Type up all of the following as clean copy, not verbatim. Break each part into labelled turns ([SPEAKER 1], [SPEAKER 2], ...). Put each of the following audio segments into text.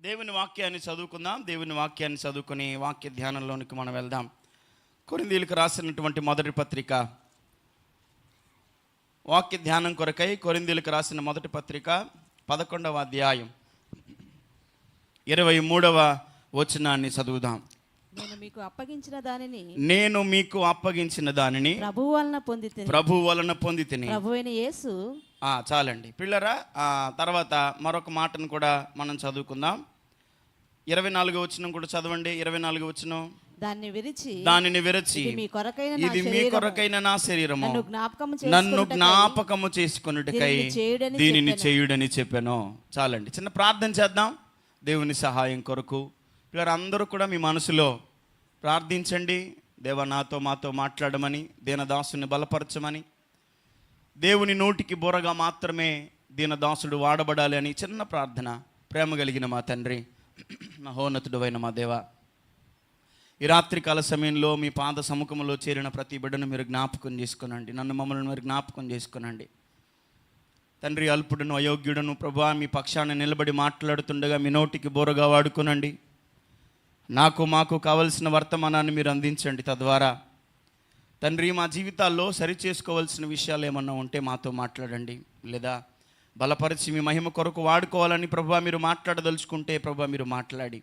[SPEAKER 1] దేవుని వాక్యాన్ని చదువుకుందాం. దేవుని వాక్యాన్ని చదువుకుని వాక్య ధ్యానంలోనికి మనం వెళ్దాం. కొరింథీయులకు రాసినటువంటి మొదటి పత్రిక, వాక్య ధ్యానం కొరకై కొరింథీయులకు రాసిన మొదటి పత్రిక 11వ అధ్యాయం 23వ వచనాన్ని చదువుదాం.
[SPEAKER 2] నేను మీకు అప్పగించిన దానిని ప్రభువు వలన పొందితిని. ప్రభువైన యేసు.
[SPEAKER 1] చాలండి పిల్లరా. తర్వాత మరొక మాటను కూడా మనం చదువుకుందాం. 24వ వచనం కూడా చదవండి. 24వ వచనం, దానిని విరచి ఇది మీ కొరకైన నా శరీరము, నన్ను జ్ఞాపకము చేసుకొనుటకై దీనిని చేయుడని చెప్పాను. చాలండి. చిన్న ప్రార్థన చేద్దాం దేవుని సహాయం కొరకు. పిల్లలు అందరూ కూడా మీ మనసులో ప్రార్థించండి. దేవా, నాతో మాతో మాట్లాడమని, దీనదాసుని బలపరచమని, దేవుని నోటికి బోరగా మాత్రమే దీనదాసుడు వాడబడాలి అని చిన్న ప్రార్థన. ప్రేమ కలిగిన మా తండ్రి, మహోన్నతుడు అయిన మా దేవ, ఈ రాత్రికాల సమయంలో మీ పాద సముఖంలో చేరిన ప్రతి బిడ్డను మీరు జ్ఞాపకం చేసుకునండి. నన్ను మమ్మల్ని మీరు జ్ఞాపకం చేసుకునండి తండ్రి. అల్పుడును అయోగ్యుడును ప్రభువా, మీ పక్షాన్ని నిలబడి మాట్లాడుతుండగా మీ నోటికి బోరగా వాడుకునండి. మాకు కావలసిన వర్తమానాన్ని మీరు అందించండి. తద్వారా తండ్రి మా జీవితాల్లో సరిచేసుకోవాల్సిన విషయాలు ఏమన్నా ఉంటే మాతో మాట్లాడండి. లేదా బలపరిచి మీ మహిమ కొరకు వాడుకోవాలని ప్రభువా మీరు మాట్లాడదలుచుకుంటే ప్రభువా మీరు మాట్లాడి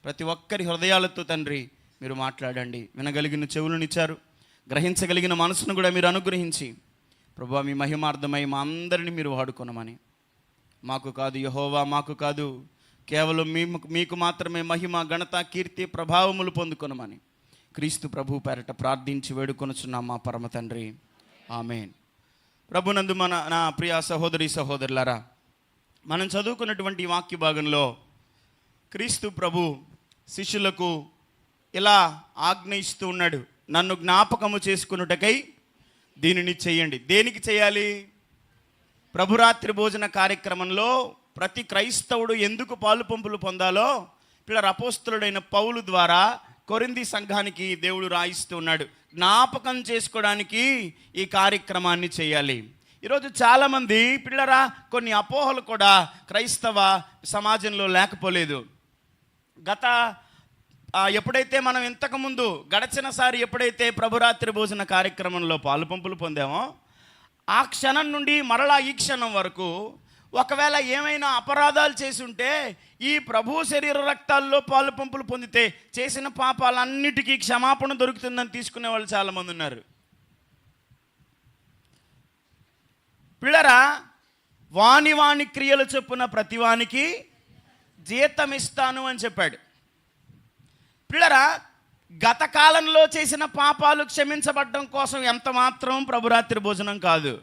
[SPEAKER 1] ప్రతి ఒక్కరి హృదయాలతో తండ్రి మీరు మాట్లాడండి. వినగలిగిన చెవులనిచ్చారు, గ్రహించగలిగిన మనసును కూడా మీరు అనుగ్రహించి ప్రభువా మీ మహిమార్థమై మా అందరినీ మీరు వాడుకొనమని, మాకు కాదు యెహోవా, మాకు కాదు, కేవలం మీకు మాత్రమే మహిమ, ఘనత, కీర్తి, ప్రభావములు పొందుకొనమని క్రీస్తు ప్రభు పేరట ప్రార్థించి వేడుకొనుచున్నాం మా పరమ తండ్రి, ఆమేన్. ప్రభునందు నా ప్రియ సహోదరి సహోదరులారా, మనం చదువుకున్నటువంటి వాక్య భాగంలో క్రీస్తు ప్రభు శిష్యులకు ఇలా ఆజ్ఞయిస్తూ ఉన్నాడు, నన్ను జ్ఞాపకము చేసుకున్నటకై దీనిని చేయండి. దేనికి చేయాలి? ప్రభురాత్రి భోజన కార్యక్రమంలో ప్రతి క్రైస్తవుడు ఎందుకు పాలు పంపులు పొందాలో పిల్లల అపోస్తలుడైన పౌలు ద్వారా కొరింథీ సంఘానికి దేవుడు రాయిస్తూ ఉన్నాడు. జ్ఞాపకం చేసుకోవడానికి ఈ కార్యక్రమాన్ని చేయాలి. ఈరోజు చాలామంది పిల్లరా కొన్ని అపోహలు కూడా క్రైస్తవ సమాజంలో లేకపోలేదు. ఎప్పుడైతే మనం ఇంతకుముందు గడచినసారి ఎప్పుడైతే ప్రభురాత్రి భోజన కార్యక్రమంలో పాలు పంపులు పొందామో ఆ క్షణం నుండి మరలా ఈ క్షణం వరకు ఒకవేళ ఏమైనా అపరాధాలు చేసి ఉంటే ఈ ప్రభు శరీర రక్తాల్లో పాలు పంపులు పొందితే చేసిన పాపాలన్నిటికీ క్షమాపణ దొరుకుతుందని తీసుకునే వాళ్ళు చాలామంది ఉన్నారు. పిల్లరా, వాని క్రియలు చొప్పున ప్రతివానికి జీతం ఇస్తాను అని చెప్పాడు. పిల్లరా, గత కాలంలో చేసిన పాపాలు క్షమించబడడం కోసం ఎంత మాత్రం ప్రభురాత్రి భోజనం కాదు.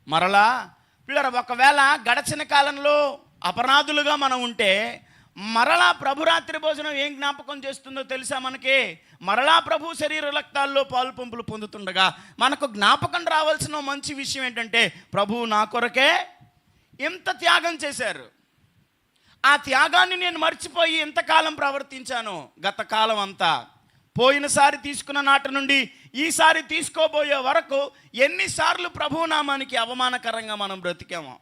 [SPEAKER 1] మరలా పిల్లరా, ఒకవేళ గడచిన కాలంలో అపరాధులుగా మనం ఉంటే మరలా ప్రభురాత్రి భోజనం ఏం జ్ఞాపకం చేస్తుందో తెలుసా మనకి? మరలా ప్రభు శరీర రక్తాల్లో పాలు పంపులు పొందుతుండగా మనకు జ్ఞాపకం రావాల్సిన మంచి విషయం ఏంటంటే, ప్రభువు నా కొరకే ఎంత త్యాగం చేశారు. ఆ త్యాగాన్ని నేను మర్చిపోయి ఎంతకాలం ప్రవర్తించాను గత కాలం అంతా. పోయినసారి తీసుకున్న నాటి నుండి ఈసారి తీసుకోబోయే వరకు ఎన్నిసార్లు ప్రభునామానికి అవమానకరంగా మనం బ్రతికామో,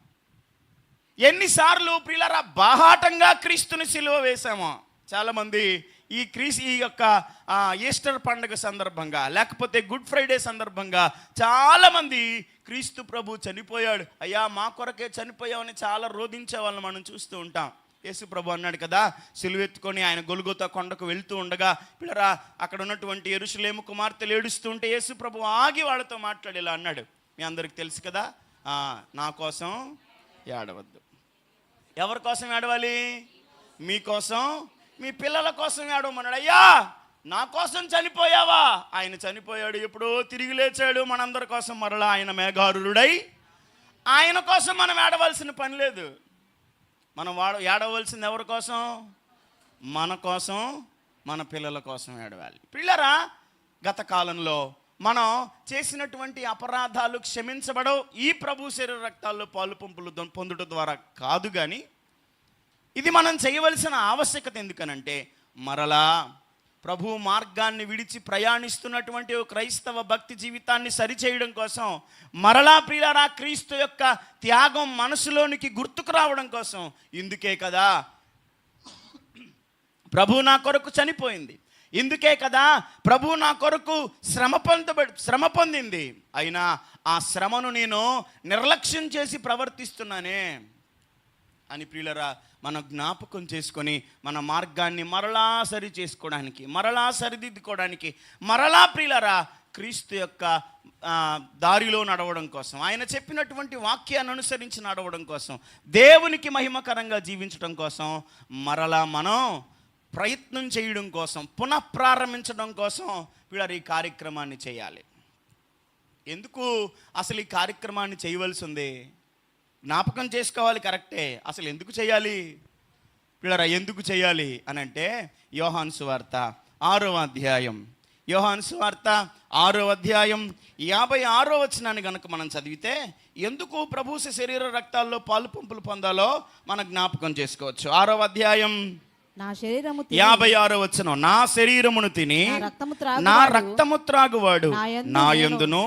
[SPEAKER 1] ఎన్నిసార్లు ప్రియులారా బాహాటంగా క్రీస్తుని సిలువ వేశామో. చాలామంది ఈ యొక్క ఈస్టర్ పండుగ సందర్భంగా లేకపోతే గుడ్ ఫ్రైడే సందర్భంగా చాలామంది క్రీస్తు ప్రభు చనిపోయాడు, అయ్యా మా కొరకే చనిపోయామని చాలా రోధించే వాళ్ళని మనం చూస్తూ ఉంటాం. యేసు ప్రభు అన్నాడు కదా, సిలువెత్తుకొని ఆయన గొల్గొతా కొండకు వెళ్తూ ఉండగా పిల్లరా అక్కడ ఉన్నటువంటి యెరూషలేము కుమార్తెలు ఏడుస్తూ ఉంటే యేసు ప్రభు ఆగి వాళ్ళతో మాట్లాడి ఇలా అన్నాడు. మీ అందరికి తెలుసు కదా, నా కోసం ఏడవద్దు. ఎవరి కోసం ఏడవాలి? మీకోసం, మీ పిల్లల కోసం ఏడవమన్నాడు. అయ్యా నా కోసం చనిపోయావా? ఆయన చనిపోయాడు, ఎప్పుడో తిరిగి లేచాడు మనందరి కోసం. మరలా ఆయన మేఘారుడై ఆయన కోసం మనం ఏడవలసిన పని లేదు. మనం ఏడవలసింది ఎవరి కోసం? మన కోసం, మన పిల్లల కోసం ఏడవాలి. పిల్లరా, గత కాలంలో మనం చేసినటువంటి అపరాధాలు క్షమించబడవు ఈ ప్రభు శరీర రక్తాల్లో పాలు పంపులు పొందుట ద్వారా కాదు. కానీ ఇది మనం చేయవలసిన ఆవశ్యకత ఎందుకనంటే, మరలా ప్రభు మార్గాన్ని విడిచి ప్రయాణిస్తున్నటువంటి ఓ క్రైస్తవ భక్తి జీవితాన్ని సరిచేయడం కోసం, మరలా ప్రియులారా క్రీస్తు యొక్క త్యాగం మనసులోనికి గుర్తుకు రావడం కోసం, ఇందుకే కదా ప్రభు నా కొరకు చనిపోయింది, ఇందుకే కదా ప్రభు నా కొరకు శ్రమ పొందింది, అయినా ఆ శ్రమను నేను నిర్లక్ష్యం చేసి ప్రవర్తిస్తున్నానే అని ప్రియులరా మనం జ్ఞాపకం చేసుకొని మన మార్గాన్ని మరలా సరి చేసుకోవడానికి, మరలా సరిదిద్దుకోవడానికి, మరలా ప్రియులరా క్రీస్తు యొక్క దారిలో నడవడం కోసం, ఆయన చెప్పినటువంటి వాక్యాన్ని అనుసరించి నడవడం కోసం, దేవునికి మహిమకరంగా జీవించడం కోసం మరలా మనం ప్రయత్నం చేయడం కోసం, పునఃప్రారంభించడం కోసం వీళ్ళ ఈ కార్యక్రమాన్ని చేయాలి. ఎందుకు అసలు ఈ కార్యక్రమాన్ని చేయవలసి ఉంది? జ్ఞాపకం చేసుకోవాలి, కరెక్టే. అసలు ఎందుకు చేయాలి పిల్లరా? ఎందుకు చేయాలి అని అంటే యోహాను సువార్త 6వ అధ్యాయం, యోహాను సువార్త 6వ అధ్యాయం 56వ వచనాన్ని కనుక మనం చదివితే, ఎందుకు ప్రభు శరీర రక్తాల్లో పాలు పంపులు పొందాలో మనం జ్ఞాపకం చేసుకోవచ్చు. 6వ అధ్యాయం 56వ వచనం, నా శరీరమును తిని నా రక్తము త్రాగువాడు నా యందును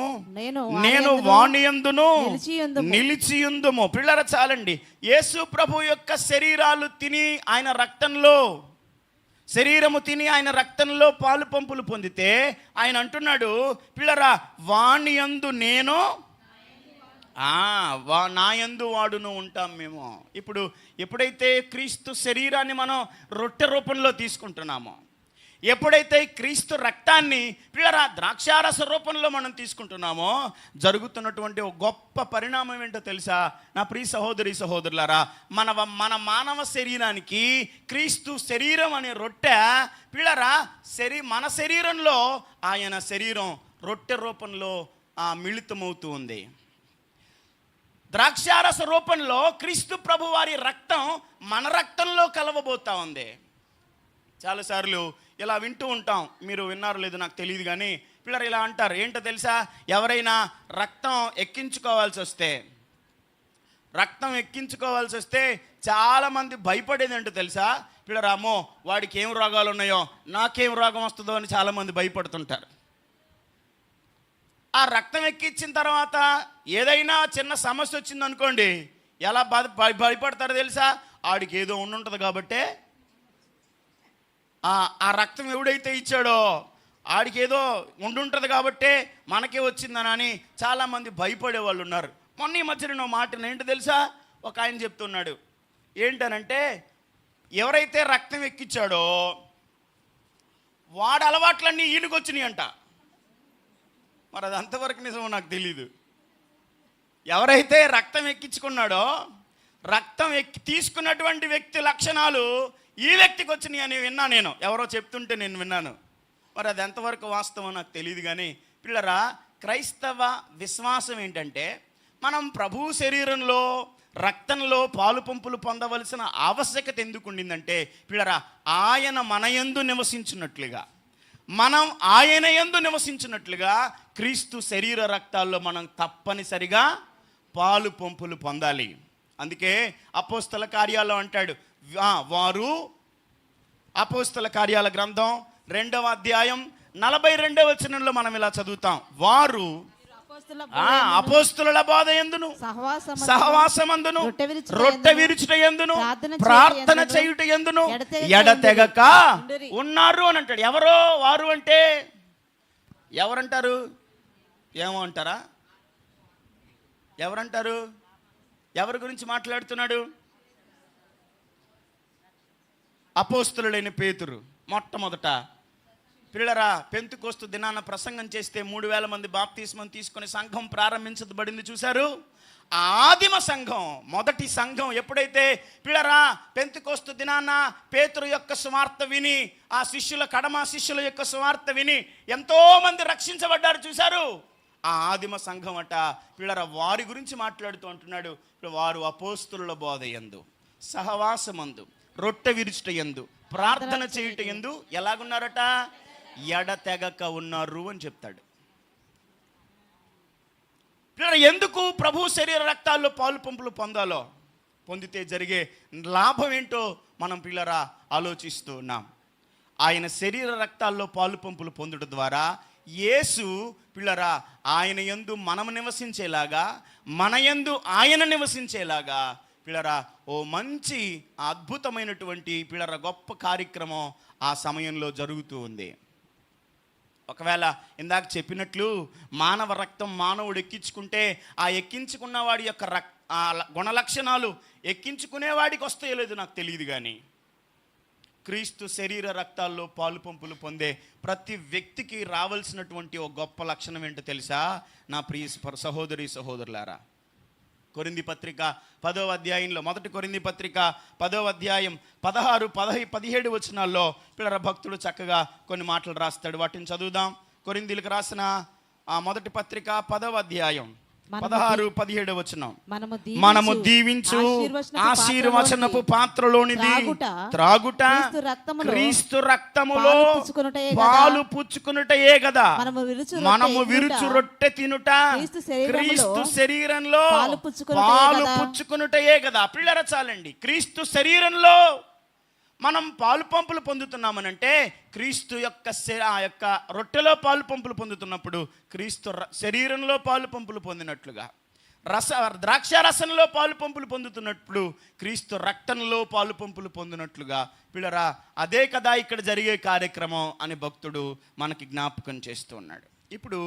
[SPEAKER 1] నేను వాని యందును నిలిచియుందుము. పిల్లల చాలండి, యేసు ప్రభు యొక్క శరీరాలు తిని ఆయన రక్తంలో, శరీరము తిని ఆయన రక్తంలో పాలు పంపులు పొందితే ఆయన అంటున్నాడు పిల్లరా, వాని యందు నేను నా యందు వాడును ఉంటాం మేము. ఇప్పుడు ఎప్పుడైతే క్రీస్తు శరీరాన్ని మనం రొట్టె రూపంలో తీసుకుంటున్నామో, ఎప్పుడైతే క్రీస్తు రక్తాన్ని పిల్లరా ద్రాక్షారస రూపంలో మనం తీసుకుంటున్నామో, జరుగుతున్నటువంటి ఒక గొప్ప పరిణామం ఏంటో తెలుసా నా ప్రియ సహోదరి సహోదరులారా? మన మానవ శరీరానికి క్రీస్తు శరీరం అనే రొట్టె పిల్లరా మన శరీరంలో ఆయన శరీరం రొట్టె రూపంలో మిళితమవుతూ ఉంది. ద్రాక్షారస రూపంలో క్రీస్తు ప్రభు వారి రక్తం మన రక్తంలో కలవబోతా ఉంది. చాలాసార్లు ఇలా వింటూ ఉంటాం, మీరు విన్నారో లేదో నాకు తెలియదు కానీ పిల్లలు ఇలా అంటారు. ఏంటో తెలుసా? ఎవరైనా రక్తం ఎక్కించుకోవాల్సి వస్తే చాలామంది భయపడేది ఏంటో తెలుసా పిల్లలు? అమ్మో వాడికి ఏం రోగాలు ఉన్నాయో, నాకేం రోగం వస్తుందో అని చాలామంది భయపడుతుంటారు. ఆ రక్తం ఎక్కించిన తర్వాత ఏదైనా చిన్న సమస్య వచ్చిందనుకోండి, ఎలా భయపడతారో తెలుసా? ఆడికి ఏదో ఉండుంటుంది కాబట్టే, ఆ రక్తం ఎవడైతే ఇచ్చాడో ఆడికి ఏదో ఉండుంటుంది కాబట్టే మనకే వచ్చిందని చాలామంది భయపడే వాళ్ళు ఉన్నారు. మొన్న ఈ మధ్యన మాట ఏంటో తెలుసా? ఒక ఆయన చెప్తున్నాడు, ఏంటనంటే ఎవరైతే రక్తం ఎక్కించాడో వాడి అలవాట్లన్నీ ఈయనకొచ్చినాయి అంట. మరి అది అంతవరకు నిజమో నాకు తెలీదు. ఎవరైతే రక్తం ఎక్కించుకున్నాడో, రక్తం తీసుకున్నటువంటి వ్యక్తి లక్షణాలు ఈ వ్యక్తికి వచ్చినాయి అని విన్నా నేను, ఎవరో చెప్తుంటే నేను విన్నాను. మరి అది ఎంతవరకు వాస్తవం నాకు తెలియదు కానీ పిల్లరా, క్రైస్తవ విశ్వాసం ఏంటంటే మనం ప్రభు శరీరంలో రక్తంలో పాలు పంపులు పొందవలసిన ఆవశ్యకత ఎందుకు ఉండిందంటే పిల్లరా, ఆయన మన యందు నివసించినట్లుగా, మనం ఆయన యందు నివసించినట్లుగా క్రీస్తు శరీర రక్తాల్లో మనం తప్పనిసరిగా పాలు పంపులు పొందాలి. అందుకే అపోస్తల కార్యాల్లో అంటాడు, వారు అపోస్తల కార్యాల గ్రంథం 2వ అధ్యాయం 42వ వచనంలో మనం ఇలా చదువుతాం, వారు అపోస్తలుల బోధ యందును సహవాసమందును రొట్టె విరుచుట యందును ప్రార్థన చేయుట యందును ఎడతెగక ఉన్నారు అని అంటాడు. ఎవరో వారు అంటే ఎవరంటారు? ఏమో అంటారా? ఎవరంటారు? ఎవరి గురించి మాట్లాడుతున్నాడు? అపోస్తలుడైన పేతురు. మొట్టమొదట పిల్లరా పెంతెకొస్తు దినాన ప్రసంగం చేస్తే 3000 మంది బాప్తిస్మం తీసుకొని సంఘం ప్రారంభించబడింది చూశారు. ఆదిమ సంఘం, మొదటి సంఘం ఎప్పుడైతే పిల్లరా పెంతెకొస్తు దినాన పేతురు యొక్క సువార్త విని, ఆ కడమ శిష్యుల యొక్క సువార్త విని ఎంతోమంది రక్షించబడ్డారు చూశారు. ఆ ఆదిమ సంఘం అట పిల్లరా వారి గురించి మాట్లాడుతూ అంటున్నాడు, వారు అపోస్తలుల బోధ యందు సహవాసమందు రొట్టె విరుచుట యందు ప్రార్థన చేయుట యందు ఎలాగున్నారట? ఎడతెగక ఉన్నారు అని చెప్తాడు. ఎందుకు ప్రభు శరీర రక్తాల్లో పాలు పంపులు పొందితే జరిగే లాభం ఏంటో మనం పిల్లరా ఆలోచిస్తూ ఉన్నాం. ఆయన శరీర రక్తాల్లో పాలు పంపులు పొందుట ద్వారా యేసు పిల్లరా ఆయన యందు మనము నివసించేలాగా, మన యందు ఆయన నివసించేలాగా పిల్లరా ఓ మంచి అద్భుతమైనటువంటి పిల్లరా గొప్ప కార్యక్రమం ఆ సమయంలో జరుగుతూ ఉంది. ఒకవేళ ఇందాక చెప్పినట్లు మానవ రక్తం మానవుడు ఎక్కించుకుంటే ఆ ఎక్కించుకున్న వాడి యొక్క గుణలక్షణాలు ఎక్కించుకునేవాడికి వస్తాయో లేదో నాకు తెలియదు, కానీ క్రీస్తు శరీర రక్తాల్లో పాలు పంపులు పొందే ప్రతి వ్యక్తికి రావాల్సినటువంటి ఒక గొప్ప లక్షణం ఏంటో తెలుసా నా ప్రియ సహోదరి సహోదరులారా? కొరింథీ పత్రిక 10వ అధ్యాయంలో, మొదటి కొరింథీ పత్రిక 10వ అధ్యాయం 16, 17 వచనాల్లో పిల్లల భక్తుడు చక్కగా కొన్ని మాటలు రాస్తాడు. వాటిని చదువుదాం. కొరింథీలకు రాసిన ఆ మొదటి పత్రిక 10వ అధ్యాయం 16, 17 వచనం. మనము దీవించు ఆశీర్వచనపు పాత్రలోనిది త్రాగుట క్రీస్తు రక్తములో పాలు పుచ్చుకునుటయే కదా. మనము విరుచు రొట్టె తినుట క్రీస్తు శరీరంలో పాలు పుచ్చుకునుటయే కదా. పిల్లర చాలండి, క్రీస్తు శరీరంలో మనం పాలు పంపులు పొందుతున్నామనంటే క్రీస్తు యొక్క ఆ యొక్క రొట్టెలో పాలు పంపులు పొందుతున్నప్పుడు క్రీస్తు శరీరంలో పాలు పంపులు పొందినట్లుగా, ద్రాక్ష రసంలో పాలు పంపులు పొందుతున్నప్పుడు క్రీస్తు రక్తంలో పాలు పంపులు పొందినట్లుగా పిల్లరా అదే కదా ఇక్కడ జరిగే కార్యక్రమం అని భక్తుడు మనకి జ్ఞాపకం చేస్తూ ఉన్నాడు. ఇప్పుడు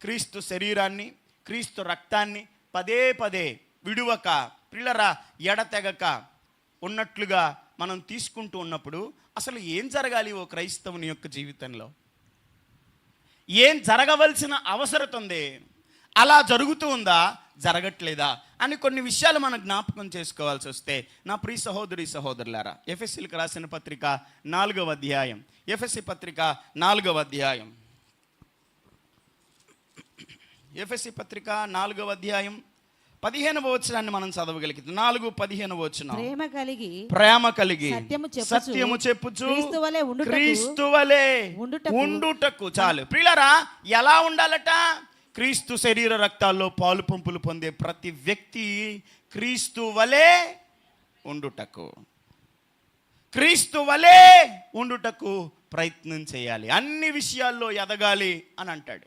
[SPEAKER 1] క్రీస్తు శరీరాన్ని, క్రీస్తు రక్తాన్ని పదే పదే విడువక పిల్లరా ఎడతెగక ఉన్నట్లుగా మనం తీసుకుంటూ ఉన్నప్పుడు అసలు ఏం జరగాలి ఓ క్రైస్తవుని యొక్క జీవితంలో? ఏం జరగవలసిన అవసరం ఉంది? అలా జరుగుతూ ఉందా, జరగట్లేదా అని కొన్ని విషయాలు మనం జ్ఞాపకం చేసుకోవాల్సి వస్తే నా ప్రియ సహోదరి సహోదరులారా, ఎఫెసీలకు రాసిన పత్రిక 4వ అధ్యాయం, ఎఫెసీ పత్రిక 4వ అధ్యాయం, ఎఫెసీ పత్రిక 4వ అధ్యాయం 15వ వచనాన్ని మనం చదవగలిగితే 4:15 వచనం. ప్రేమ కలిగి సత్యము చెప్పుచు క్రీస్తు వలె ఉండుటకు. చాలు ప్రియులారా, ఎలా ఉండాలట? క్రీస్తు శరీర రక్తాల్లో పాలు పంపులు పొందే ప్రతి వ్యక్తి క్రీస్తు వలె ఉండుటకు, క్రీస్తు వలె ఉండుటకు ప్రయత్నం చేయాలి. అన్ని విషయాల్లో ఎదగాలి అని అంటాడు.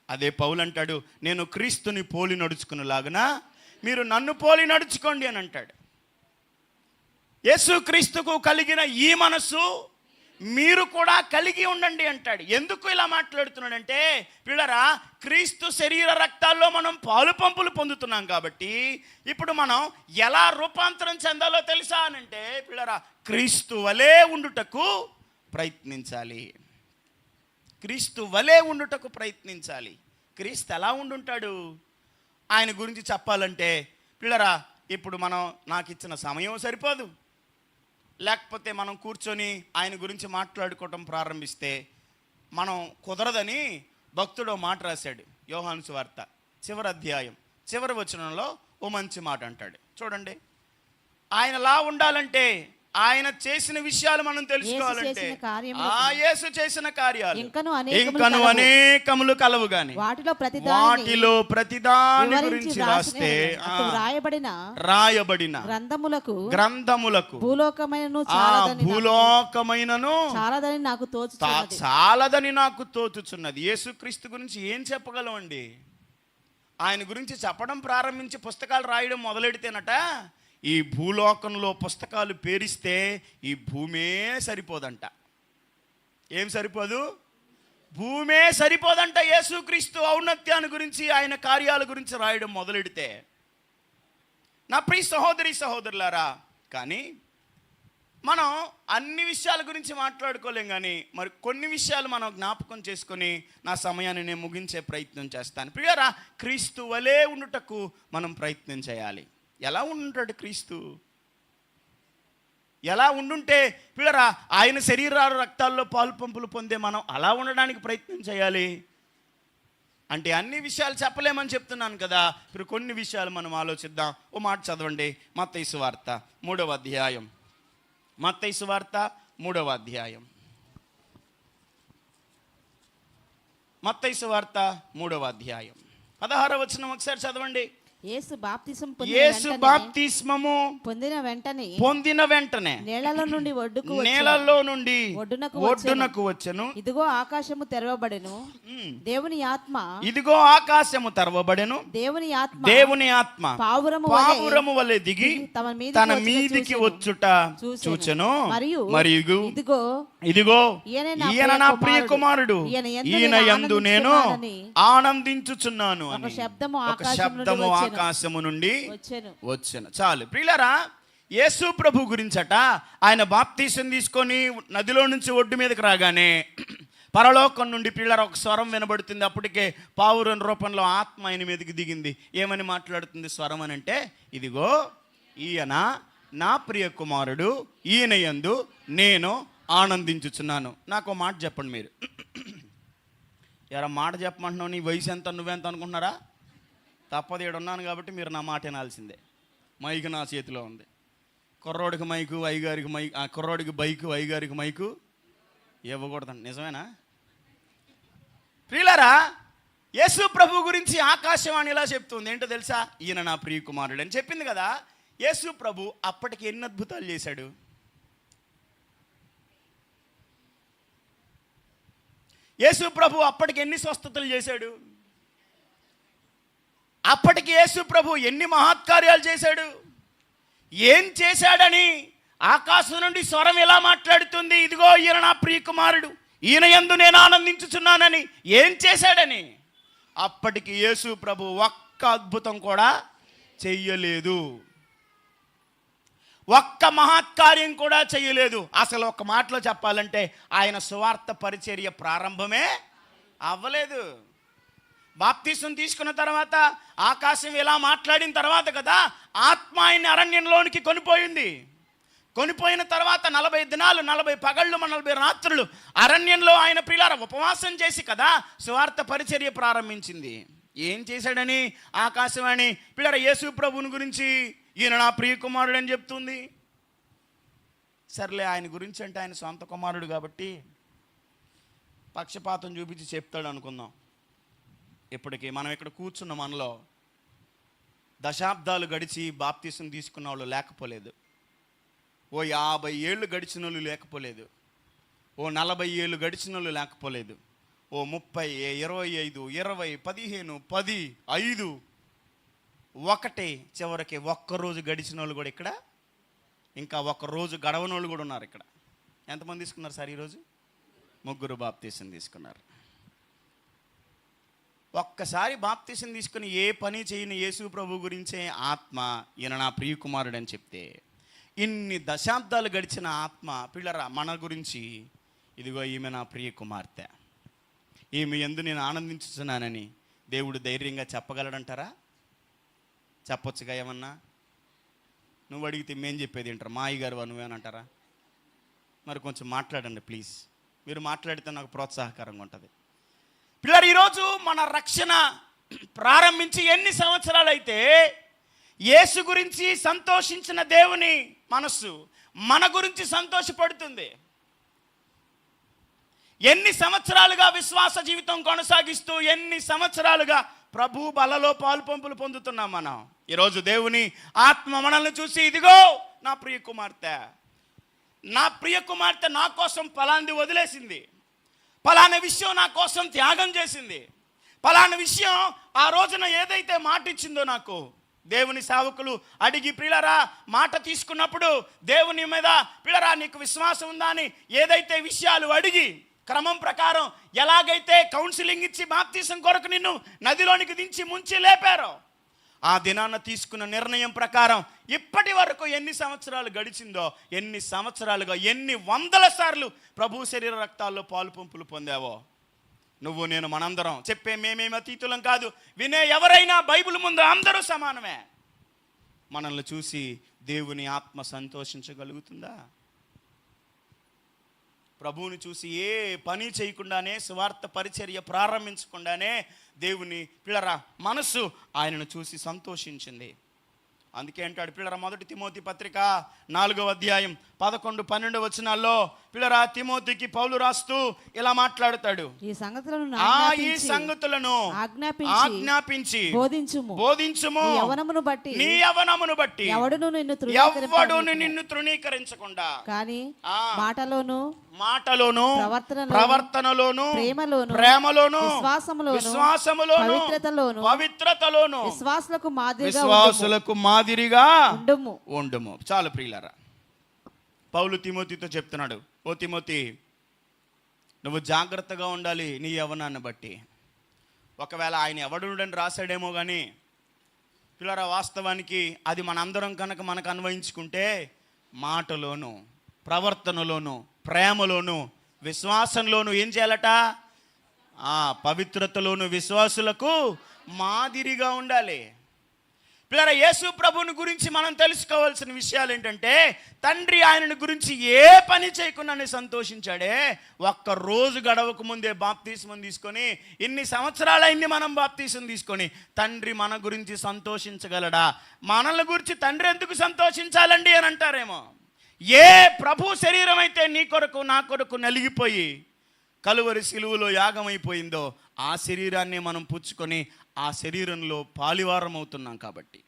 [SPEAKER 1] అదే పౌలు అంటాడు, నేను క్రీస్తుని పోలి నడుచుకునేలాగున మీరు నన్ను పోలి నడుచుకోండి అని అంటాడు. యేసు క్రీస్తుకు కలిగిన ఈ మనసు మీరు కూడా కలిగి ఉండండి అంటాడు. ఎందుకు ఇలా మాట్లాడుతున్నాడంటే పిల్లరా క్రీస్తు శరీర రక్తాల్లో మనం పాలు పంపులు పొందుతున్నాం కాబట్టి ఇప్పుడు మనం ఎలా రూపాంతరం చెందాలో తెలుసా అనంటే పిల్లరా క్రీస్తు వలె ఉండుటకు ప్రయత్నించాలి. క్రీస్తు వలె ఉండుటకు ప్రయత్నించాలి. క్రీస్తు ఎలా ఉండుంటాడు ఆయన గురించి చెప్పాలంటే పిల్లరా ఇప్పుడు మనం నాకు ఇచ్చిన సమయం సరిపోదు, లేకపోతే మనం కూర్చొని ఆయన గురించి మాట్లాడుకోవటం ప్రారంభిస్తే మనం కుదరదని భక్తుడు మాట రాశాడు. యోహాను సువార్త చివరి అధ్యాయం చివరి వచనంలో ఓ మంచి మాట అంటాడు. చూడండి, ఆయనలా ఉండాలంటే ఆయన చేసిన విషయాలు మనం తెలుసుకోవాలంటే యేసు చేసిన కార్యాలు ఇంకను అనేకములు కలవు గాని వాటిలో ప్రతిదాని గురించి రాస్తే రాయబడిన గ్రంథములకు భూలోకమైనను చాలదని నాకు తోచుచున్నది. యేసుక్రీస్తు గురించి ఏం చెప్పగలమండి? ఆయన గురించి చెప్పడం ప్రారంభించి పుస్తకాలు రాయడం మొదలెడితేనట ఈ భూలోకంలో పుస్తకాలు పేరిస్తే ఈ భూమే సరిపోదంట. ఏం సరిపోదు? భూమే సరిపోదంట. యేసుక్రీస్తు ఔన్నత్యాన్ని గురించి ఆయన కార్యాల గురించి రాయడం మొదలెడితే. నా ప్రియ సహోదరి సహోదరులారా, కానీ మనం అన్ని విషయాల గురించి మాట్లాడుకోలేం, కానీ మరి కొన్ని విషయాలు మనం జ్ఞాపకం చేసుకొని నా సమయాన్ని నేను ముగించే ప్రయత్నం చేస్తాను. ప్రియారా, క్రీస్తు వలె ఉండుటకు మనం ప్రయత్నం చేయాలి. ఎలా ఉండుంటాడు క్రీస్తు? ఎలా ఉండుంటే పిల్లరా ఆయన శరీరాలు రక్తాల్లో పాలు పంపులు పొందే మనం అలా ఉండడానికి ప్రయత్నం చేయాలి అంటే అన్ని విషయాలు చెప్పలేమని చెప్తున్నాను కదా. ఇప్పుడు కొన్ని విషయాలు మనం ఆలోచిద్దాం. ఓ మాట చదవండి, మత్తయి సువార్త 3వ అధ్యాయం, మత్తయి సువార్త 3వ అధ్యాయం, మత్తయి సువార్త 3వ అధ్యాయం 16వ వచనం ఒకసారి చదవండి.
[SPEAKER 2] యేసు
[SPEAKER 1] బాప్తిస్మము పొందిన వెంటనే
[SPEAKER 2] నీళ్లలో
[SPEAKER 1] నుండి ఒడ్డునకు వచ్చెను.
[SPEAKER 2] ఇదిగో ఆకాశము తెరవబడెను, దేవుని ఆత్మ దేవుని ఆత్మ
[SPEAKER 1] పావురము వలె దిగి తన మీదికి వచ్చుట చూచెను. మరియు ఇదిగో ఈయన నా ప్రియ కుమారుడు, ఈయన యందు నేను ఆనందించుచున్నాను అని ఒక శబ్దము ఆకాశము నుండి వచ్చెను. చాలు ప్రియులారా, యేసు ప్రభు గురించట ఆయన బాప్తీసం తీసుకొని నదిలో నుంచి ఒడ్డు మీదకి రాగానే పరలోకం నుండి పిల్లల ఒక స్వరం వినబడుతుంది. అప్పటికే పావురం రూపంలో ఆత్మ ఆయన మీదకి దిగింది. ఏమని మాట్లాడుతుంది స్వరం అని అంటే, ఇదిగో ఈయన నా ప్రియ కుమారుడు, ఈయన యందు నేను ఆనందించుచున్నాను. నాకు మాట చెప్పండి మీరు. ఎవరా మాట చెప్పమంటున్నావు? నీ వయసు ఎంత, నువ్వెంత అనుకుంటున్నారా? తప్పదు, ఉన్నాను కాబట్టి మీరు నా మాట వినాల్సిందే. మైకు నా చేతిలో ఉంది. కుర్రోడికి మైకు, అయ్యగారికి మైకు, కుర్రోడికి బైకు, అయ్యగారికి మైకు ఇవ్వకూడదండి. నిజమేనా? ప్రియులారా, యేసు ప్రభు గురించి ఆకాశవాణి ఇలా చెప్తుంది. ఏంటో తెలుసా? ఈయన నా ప్రియ కుమారుడు అని చెప్పింది కదా. యేసు ప్రభు అప్పటికి ఎన్ని అద్భుతాలు చేశాడు? యేసు ప్రభు అప్పటికి ఎన్ని స్వస్థతలు చేశాడు? అప్పటికి యేసు ప్రభు ఎన్ని మహత్కార్యాలు చేశాడు? ఏం చేశాడని ఆకాశం నుండి స్వరం ఎలా మాట్లాడుతుంది? ఇదిగో ఈయన నా ప్రియ కుమారుడు, ఈయన యందు నేను ఆనందించుచున్నానని. ఏం చేశాడని? అప్పటికి యేసు ప్రభు ఒక్క అద్భుతం కూడా చెయ్యలేదు, ఒక్క మహత్కార్యం కూడా చెయ్యలేదు. అసలు ఒక మాటలో చెప్పాలంటే ఆయన సువార్త పరిచర్య ప్రారంభమే అవ్వలేదు. బాప్తీసం తీసుకున్న తర్వాత ఆకాశం ఇలా మాట్లాడిన తర్వాత కదా ఆత్మ ఆయన అరణ్యంలోనికి కొనిపోయింది. కొనిపోయిన తర్వాత 40 దినాలు 40 పగళ్ళు 40 రాత్రులు అరణ్యంలో ఆయన ప్రియులారా ఉపవాసం చేసి కదా సువార్త పరిచర్య ప్రారంభించింది. ఏం చేశాడని ఆకాశవాణి ప్రియులారా యేసు ప్రభువుని గురించి ఈయన నా ప్రియ కుమారుడు అని చెప్తుంది. సర్లే, ఆయన గురించి అంటే ఆయన సొంత కుమారుడు కాబట్టి పక్షపాతం చూపించి చెప్తాడు అనుకుందాం. ఇప్పటికీ మనం ఇక్కడ కూర్చున్న మనలో దశాబ్దాలు గడిచి బాప్తీసం తీసుకున్న వాళ్ళు లేకపోలేదు. ఓ 50 ఏళ్ళు గడిచిన వాళ్ళు లేకపోలేదు. ఓ 40 ఏళ్ళు గడిచిన వాళ్ళు లేకపోలేదు. ఓ 30, 25, 20, 15, 10, 5, 1 చివరికి ఒక్కరోజు గడిచిన వాళ్ళు కూడా ఇక్కడ, ఇంకా ఒక్కరోజు గడవని వాళ్ళు కూడా ఉన్నారు ఇక్కడ. ఎంతమంది తీసుకున్నారు సార్ ఈరోజు? 3 బాప్తీసం తీసుకున్నారు. ఒక్కసారి బాప్తీసం తీసుకుని ఏ పని చేయని యేసు ప్రభు గురించే ఆత్మ ఈయన నా ప్రియ కుమారుడు అని చెప్తే, ఇన్ని దశాబ్దాలు గడిచిన ఆత్మ పిల్లరా మన గురించి ఇదిగో ఈమె నా ప్రియ కుమార్తె, ఈమె యందు నేను ఆనందించుతున్నానని దేవుడు ధైర్యంగా చెప్పగలడంటారా? చెప్పొచ్చుగా ఏమన్నా? నువ్వు అడిగితే మేం చెప్పేది ఏంటారు? మా అయ్యగారు నువ్వేనంటారా? మరి కొంచెం మాట్లాడండి ప్లీజ్. మీరు మాట్లాడితే నాకు ప్రోత్సాహకరంగా ఉంటుంది. పిల్లలు, ఈరోజు మన రక్షణ ప్రారంభించి ఎన్ని సంవత్సరాలు అయితే యేసు గురించి సంతోషించిన దేవుని మనస్సు మన గురించి సంతోషపడుతుంది. ఎన్ని సంవత్సరాలుగా విశ్వాస జీవితం కొనసాగిస్తూ ఎన్ని సంవత్సరాలుగా ప్రభు బలలో పాలుపంపులు పొందుతున్నాం మనం. ఈరోజు దేవుని ఆత్మ మనల్ని చూసి ఇదిగో నా ప్రియ కుమార్తె, నా ప్రియ కుమార్తె నా కోసం ఫలాంది వదిలేసింది, ఫలానా విషయం నా కోసం త్యాగం చేసింది, ఫలానా విషయం ఆ రోజున ఏదైతే మాట ఇచ్చిందో నాకు దేవుని సేవకులు అడిగి ప్రియులరా మాట తీసుకున్నప్పుడు దేవుని మీద ప్రియులరా నీకు విశ్వాసం ఉందా అని ఏదైతే విషయాలు అడిగి క్రమం ప్రకారం ఎలాగైతే కౌన్సిలింగ్ ఇచ్చి బాప్తీసం కొరకు నిన్ను నదిలోనికి దించి ముంచి లేపారో ఆ దినాన తీసుకున్న నిర్ణయం ప్రకారం ఇప్పటి వరకు ఎన్ని సంవత్సరాలు గడిచిందో, ఎన్ని సంవత్సరాలుగా ఎన్ని వందల సార్లు ప్రభు శరీర రక్తాల్లో పాలు పంపులు పొందావో. నువ్వు నేను మనందరం చెప్పే మేమేమి అతీతులం కాదు, వినే ఎవరైనా బైబిల్ ముందు అందరూ సమానమే. మనల్ని చూసి దేవుని ఆత్మ సంతోషించగలుగుతుందా? ప్రభువుని చూసి ఏ పని చేయకుండానే సువార్త పరిచర్య ప్రారంభించకుండానే దేవుని పిల్లరా మనస్సు ఆయనను చూసి సంతోషించింది. అందుకే అంటాడు పిల్లరా 1 తిమోతి పత్రిక 4వ అధ్యాయం 11, 12 వచనాల్లో పిల్లరా తిమోతికి పౌలు రాస్తూ ఇలా మాట్లాడతాడు,
[SPEAKER 2] ఈ సంగతులను
[SPEAKER 1] ఆజ్ఞాపించి బోధించుము,
[SPEAKER 2] నీ యవ్వనమును బట్టి ఎవడును
[SPEAKER 1] నిన్ను తృణీకరించకుండా,
[SPEAKER 2] కానీ మాటలోను
[SPEAKER 1] ప్రవర్తనలోను ప్రేమలోను విశ్వాసములోను పవిత్రతలోను విశ్వాసులకు మాదిరిగా ఉండుము. చాలు ప్రియులారా, పౌలు తిమోతితో చెప్తున్నాడు, ఓ తిమోతి, నువ్వు జాగ్రత్తగా ఉండాలి నీ యవ్వనాన్ని బట్టి. ఒకవేళ ఆయన ఎవడుండని రాశాడేమో కానీ పిల్లరా, వాస్తవానికి అది మనందరం కనుక మనకు అన్వయించుకుంటే మాటలోను ప్రవర్తనలోను ప్రేమలోను విశ్వాసంలోను ఏం చేయాలట? పవిత్రతలోను విశ్వాసులకు మాదిరిగా ఉండాలి. పిల్లరా, యేసు ప్రభువుని గురించి మనం తెలుసుకోవాల్సిన విషయాలు ఏంటంటే, తండ్రి ఆయనను గురించి ఏ పని చేయకుండానే సంతోషించాడే. ఒక్క రోజు గడవక ముందే బాప్తీసం తీసుకొని, ఇన్ని సంవత్సరాలైంది మనం బాప్తీసం తీసుకొని, తండ్రి మన గురించి సంతోషించగలడా? మనల్ని గురించి తండ్రి ఎందుకు సంతోషించాలండి అని అంటారేమో. ఏ ప్రభు శరీరం అయితే నీ కొరకు నా కొరకు నలిగిపోయి కలువరి సిలువలో యాగమైపోయిందో, ఆ శరీరాన్ని మనం పుచ్చుకొని ఆ శరీరంలో పాలివారం అవుతున్నాం. కాబట్టి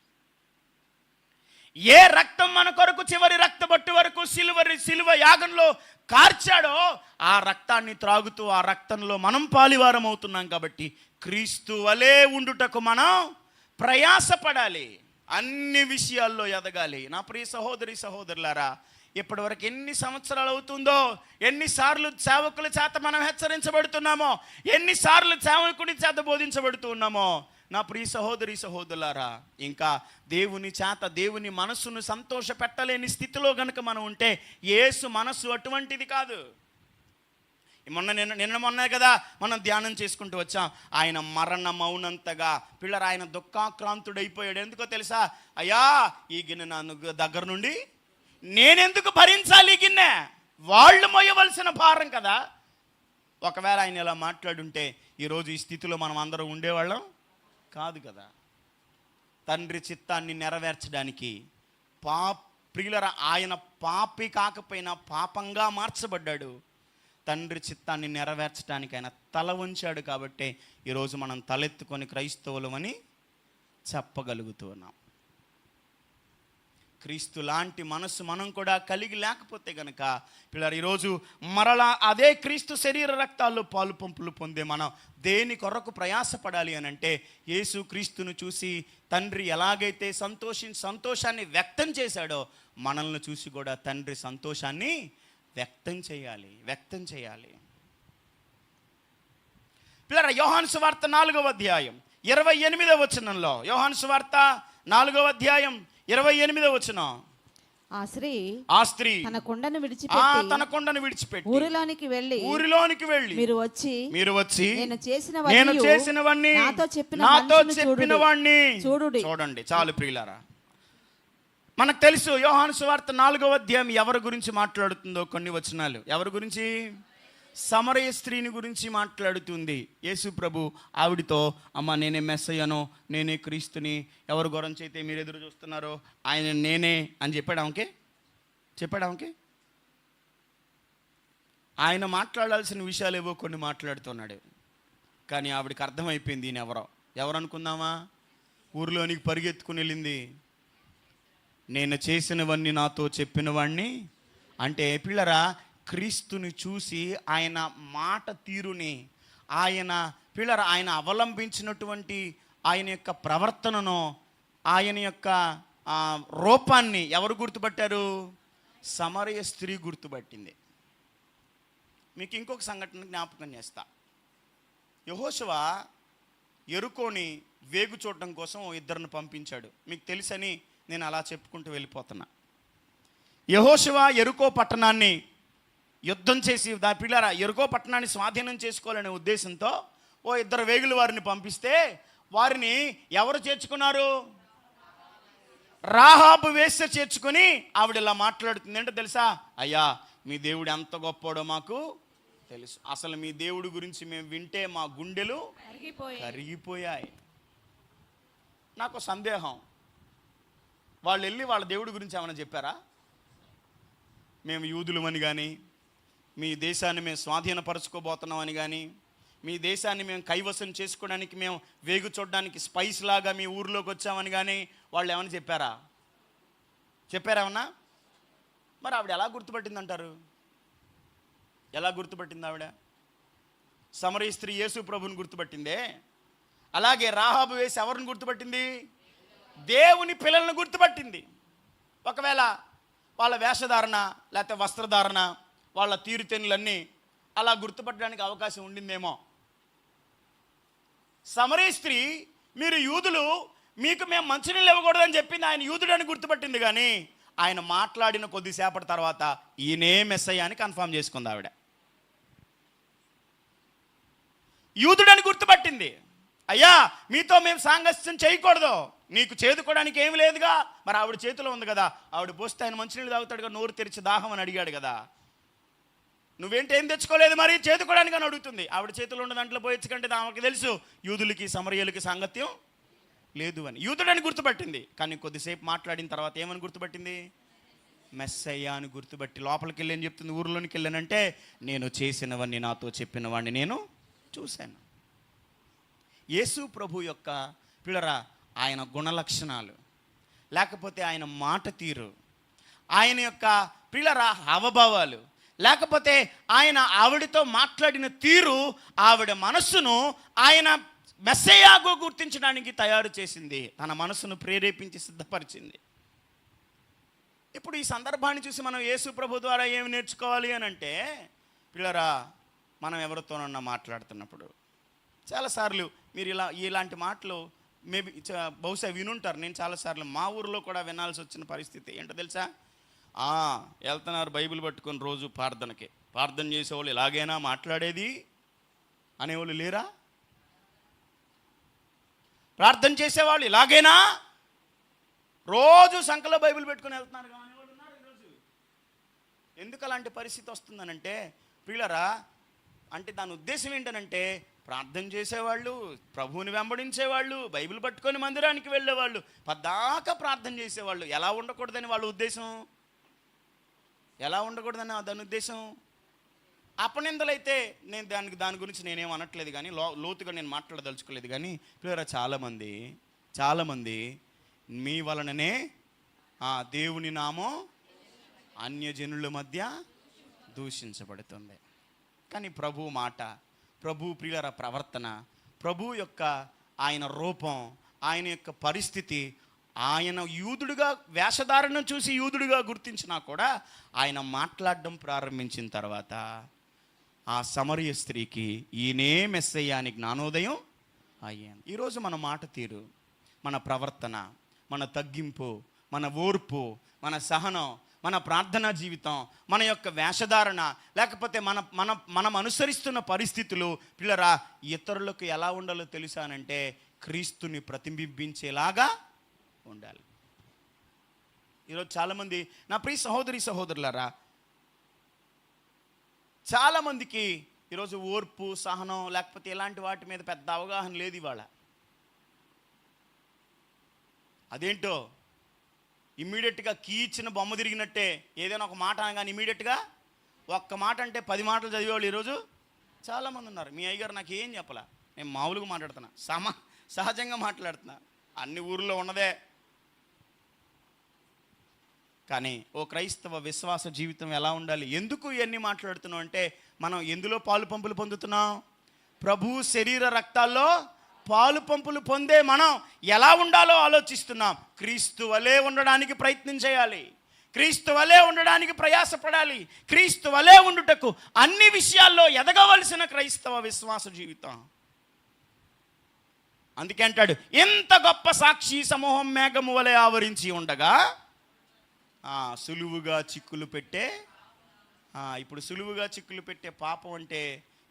[SPEAKER 1] ఏ రక్తం మన కొరకు చివరి రక్తబట్టు వరకు సిలువ యాగంలో కార్చాడో, ఆ రక్తాన్ని త్రాగుతూ ఆ రక్తంలో మనం పాలివారం అవుతున్నాం. కాబట్టి క్రీస్తు వలె ఉండుటకు మనం ప్రయాసపడాలి, అన్ని విషయాల్లో ఎదగాలి. నా ప్రియ సహోదరి సహోదరులారా, ఇప్పటివరకు ఎన్ని సంవత్సరాలు అవుతుందో, ఎన్నిసార్లు సేవకుల చేత మనం హెచ్చరించబడుతున్నామో, ఎన్నిసార్లు సేవకుడి చేత బోధించబడుతూ ఉన్నామో. నా ప్రియ సహోదరి సహోదరులారా, ఇంకా దేవుని చేత దేవుని మనస్సును సంతోష పెట్టలేని స్థితిలో కనుక మనం ఉంటే, యేసు మనస్సు అటువంటిది కాదు. మొన్న కదా మనం ధ్యానం చేసుకుంటూ వచ్చాం, ఆయన మరణమౌనంతగా. పిల్లలు, ఆయన దుఃఖాక్రాంతుడైపోయాడు. ఎందుకో తెలుసా? అయ్యా, ఈ గిన్నె నా దగ్గర నుండి నేనెందుకు భరించాలి? గిన్నె వాళ్ళు మోయవలసిన భారం కదా. ఒకవేళ ఆయన ఇలా మాట్లాడుంటే ఈరోజు ఈ స్థితిలో మనం అందరం ఉండేవాళ్ళం కాదు కదా. తండ్రి చిత్తాన్ని నెరవేర్చడానికి ప్రియులర, ఆయన పాపి కాకపోయినా పాపంగా మార్చబడ్డాడు. తండ్రి చిత్తాన్ని నెరవేర్చడానికి ఆయన తల ఉంచాడు. కాబట్టి ఈరోజు మనం తలెత్తుకొని క్రైస్తవులమని చెప్పగలుగుతూ ఉన్నాం. క్రీస్తు లాంటి మనస్సు మనం కూడా కలిగి లేకపోతే కనుక పిల్లలు, ఈరోజు మరలా అదే క్రీస్తు శరీర రక్తాల్లో పాలు పంపులు పొందే మనం దేని కొరకు ప్రయాసపడాలి అని అంటే, యేసు క్రీస్తును చూసి తండ్రి ఎలాగైతే సంతోషాన్ని వ్యక్తం చేశాడో, మనల్ని చూసి కూడా తండ్రి సంతోషాన్ని వ్యక్తం చేయాలి. పిల్లలు, యోహాను సువార్త 4వ అధ్యాయం 28వ వచనంలో, యోహాను సువార్త 4వ అధ్యాయం 28వ వచనం,
[SPEAKER 2] ఆ స్త్రీ తన కొండను విడిచిపెట్టి ఊరిలోనికి వెళ్ళి మీరు వచ్చి నేను చేసినవన్నీ నాతో చెప్పినవాణ్ణి
[SPEAKER 1] చూడండి. చాలు ప్రియులారా, మనకు తెలుసు యోహాను సువార్త 4వ అధ్యాయం ఎవరి గురించి మాట్లాడుతుందో. కొన్ని వచనాలు ఎవరి గురించి? సమరయ స్త్రీని గురించి మాట్లాడుతుంది. యేసు ప్రభు ఆవిడితో, అమ్మ నేనే మెస్సయ్యను, నేనే క్రీస్తుని, ఎవరి గురించి అయితే మీరు ఎదురు చూస్తున్నారో ఆయన నేనే అని చెప్పాడు ఆమెకి. ఆయన మాట్లాడాల్సిన విషయాలు ఏవో కొన్ని మాట్లాడుతున్నాడు. కానీ ఆవిడికి అర్థమైపోయింది ఈయన ఎవరు అనుకుందామా? ఊరిలోనికి పరిగెత్తుకుని వెళ్ళింది. నేను చేసినవన్నీ నాతో చెప్పినవాణ్ణి అంటే, పిల్లరా, క్రీస్తుని చూసి ఆయన మాట తీరుని, ఆయన అవలంబించినటువంటి ఆయన యొక్క ప్రవర్తనను, ఆయన యొక్క రూపాన్ని ఎవరు గుర్తుపట్టారు? సమరయ స్త్రీ గుర్తుపట్టింది. మీకు ఇంకొక సంఘటన జ్ఞాపకం చేస్తా. యెహోషువ యెరికోని వేగు చూడటం కోసం ఇద్దరిని పంపించాడు. మీకు తెలుసని నేను అలా చెప్పుకుంటూ వెళ్ళిపోతున్నా. యెహోషువ యెరికో పట్టణాన్ని యుద్ధం చేసి పిల్లరా యెరికో పట్టణాన్ని స్వాధీనం చేసుకోవాలనే ఉద్దేశంతో ఇద్దరు వేగుల వారిని పంపిస్తే, వారిని ఎవరు చేర్చుకున్నారు? రాహాబు వేశ్య చేర్చుకుని ఆవిడ ఇలా మాట్లాడుతుంది. ఏంటో తెలుసా? అయ్యా, మీ దేవుడు ఎంత గొప్పోడో మాకు తెలుసు. అసలు మీ దేవుడి గురించి మేము వింటే మా గుండెలు కరిగిపోయాయి. నాకు సందేహం, వాళ్ళు వెళ్ళి వాళ్ళ దేవుడి గురించి ఏమైనా చెప్పారా? మేము యూదులమని కానీ, మీ దేశాన్ని మేము స్వాధీనపరచుకోబోతున్నామని కానీ, మీ దేశాన్ని మేము కైవసం చేసుకోవడానికి, మేము వేగు చూడడానికి స్పైస్ లాగా మీ ఊరిలోకి వచ్చామని కానీ వాళ్ళు ఏమైనా చెప్పారేమన్నా? మరి ఆవిడ ఎలా గుర్తుపట్టింది అంటారు? ఎలా గుర్తుపట్టింది ఆవిడ? సమరయ స్త్రీ యేసు ప్రభుని గుర్తుపట్టిందే, అలాగే రాహాబు వేసి ఎవరిని గుర్తుపట్టింది? దేవుని పిల్లలను గుర్తుపట్టింది. ఒకవేళ వాళ్ళ వేషధారణ లేకపోతే వస్త్రధారణ, వాళ్ళ తీరుతెన్నులన్నీ అలా గుర్తుపట్టడానికి అవకాశం ఉండిందేమో. సమరయ స్త్రీ, మీరు యూదులు, మీకు మేము మంచినీళ్ళు ఇవ్వకూడదని చెప్పింది ఆయన యూదుడని గుర్తుపట్టింది, కానీ ఆయన మాట్లాడిన కొద్దిసేపటి తర్వాత ఈయనే మెస్సయ్య అని కన్ఫర్మ్ చేసుకుంది ఆవిడ. యూదుడని గుర్తుపట్టింది. అయ్యా, మీతో మేము సాంగత్యం చేయకూడదు, నీకు చేదుకోవడానికి ఏమి లేదుగా. మరి ఆవిడ చేతిలో ఉంది కదా, ఆవిడ పోస్తే ఆయన మంచినీళ్ళు తాగుతాడుగా, నోరు తెరిచి దాహం అని అడిగాడు కదా. నువ్వేంటి ఏం తెచ్చుకోలేదు మరి చేదుకోవడానికి అని అడుగుతుంది. ఆవిడ చేతిలో ఉన్న దాంట్లో పోయొచ్చు కంటే ఆమెకు తెలుసు యూదులకి సమరయులకి సాంగత్యం లేదు అని. యూదుడని గుర్తుపట్టింది, కానీ కొద్దిసేపు మాట్లాడిన తర్వాత ఏమని గుర్తుపట్టింది? మెస్సయ్య అని గుర్తుపట్టి లోపలికి వెళ్ళి ఏం చెప్తుంది? ఊరిలోనికి వెళ్ళానంటే, నేను చేసినవన్నీ నాతో చెప్పిన వాడిని నేను చూశాను. యేసు ప్రభు యొక్క పిల్లరా, ఆయన గుణలక్షణాలు, లేకపోతే ఆయన మాట తీరు, ఆయన యొక్క పిల్లరా హావభావాలు, లేకపోతే ఆయన ఆవిడతో మాట్లాడిన తీరు ఆవిడ మనస్సును ఆయన మెస్సయ్యగా గుర్తించడానికి తయారు చేసింది, తన మనసును ప్రేరేపించి సిద్ధపరిచింది. ఇప్పుడు ఈ సందర్భాన్ని చూసి మనం యేసు ప్రభు ద్వారా ఏమి నేర్చుకోవాలి అని అంటే, పిల్లరా, మనం ఎవరితోనన్నా మాట్లాడుతున్నప్పుడు చాలాసార్లు మీరు ఇలాంటి మాటలు మేబీ బహుశా వినుంటారు. నేను చాలాసార్లు మా ఊరిలో కూడా వినాల్సి వచ్చిన పరిస్థితి ఏంటో తెలుసా? వెళ్తున్నారు బైబిల్ పట్టుకొని రోజు ప్రార్థన చేసేవాళ్ళు ఇలాగైనా మాట్లాడేది అనేవాళ్ళు లేరా? ప్రార్థన చేసేవాళ్ళు ఇలాగైనా రోజు సంకలో బైబిల్ పెట్టుకొని వెళ్తున్నారు అనేవాళ్ళు ఉన్నారు ఈరోజు. ఎందుకు అలాంటి పరిస్థితి వస్తుందనంటే, పిల్లరా, అంటే దాని ఉద్దేశం ఏంటనంటే, ప్రార్థన చేసేవాళ్ళు, ప్రభువుని వెంబడించేవాళ్ళు, బైబిల్ పట్టుకొని మందిరానికి వెళ్ళేవాళ్ళు, పద్దాకా ప్రార్థన చేసేవాళ్ళు ఎలా ఉండకూడదని వాళ్ళ ఉద్దేశం. ఎలా ఉండకూడదని దాని ఉద్దేశం. అపనిందలైతే నేను దాని గురించి నేనేం అనట్లేదు, కానీ లోతుగా నేను మాట్లాడదలుచుకోలేదు. కానీ పిల్లరా, చాలామంది మీ వలననే దేవుని నామం అన్యజనుల మధ్య దూషించబడుతుంది. కానీ ప్రభు మాట, ప్రభు ప్రియుల ప్రవర్తన, ప్రభు యొక్క ఆయన రూపం, ఆయన యొక్క పరిస్థితి, ఆయన యూదుడుగా వేషధారణను చూసి యూదుడుగా గుర్తించినా కూడా ఆయన మాట్లాడడం ప్రారంభించిన తర్వాత ఆ సమరయ స్త్రీకి ఈయనే మెస్సయ్య అని జ్ఞానోదయం అయ్యాను. ఈరోజు మన మాట తీరు, మన ప్రవర్తన, మన తగ్గింపు, మన ఓర్పు, మన సహనం, మన ప్రార్థనా జీవితం, మన యొక్క వేషధారణ, లేకపోతే మనం అనుసరిస్తున్న పరిస్థితులు పిల్లరా ఇతరులకు ఎలా ఉండాలో తెలుసానంటే క్రీస్తుని ప్రతిబింబించేలాగా ఉండాలి. ఈరోజు చాలామంది నా ప్రియ సహోదరులారా, చాలామందికి ఈరోజు ఓర్పు, సహనం లేకపోతే ఇలాంటి వాటి మీద పెద్ద అవగాహన లేదు ఇవాళ. అదేంటో ఇమ్మీడియట్గా కీ ఇచ్చిన బొమ్మ తిరిగినట్టే ఏదైనా ఒక మాట అనగానే ఇమ్మీడియట్గా ఒక్క మాట అంటే 10 మాటలు చదివేవాళ్ళు ఈరోజు చాలామంది ఉన్నారు. మీ అయ్యగారు నాకు ఏం చెప్పలా, నేను మామూలుగా మాట్లాడుతున్నా, సహజంగా మాట్లాడుతున్నా, అన్ని ఊర్లో ఉన్నదే. కానీ ఓ క్రైస్తవ విశ్వాస జీవితం ఎలా ఉండాలి? ఎందుకు ఇవన్నీ మాట్లాడుతున్నాం అంటే, మనం ఎందులో పాలు పంపులు పొందుతున్నాం? ప్రభు శరీర రక్తాల్లో పాలు పంపులు పొందే మనం ఎలా ఉండాలో ఆలోచిస్తున్నాం. క్రీస్తు వలే ఉండడానికి ప్రయత్నం చేయాలి, క్రీస్తు వలే ఉండడానికి ప్రయాసపడాలి, క్రీస్తు వలే ఉండుటకు అన్ని విషయాల్లో ఎదగవలసిన క్రైస్తవ విశ్వాస జీవితం. అందుకే అంటాడు, ఎంత గొప్ప సాక్షి సమూహం మేఘము వలె ఆవరించి ఉండగా సులువుగా చిక్కులు పెట్టే ఇప్పుడు సులువుగా చిక్కులు పెట్టే పాపం అంటే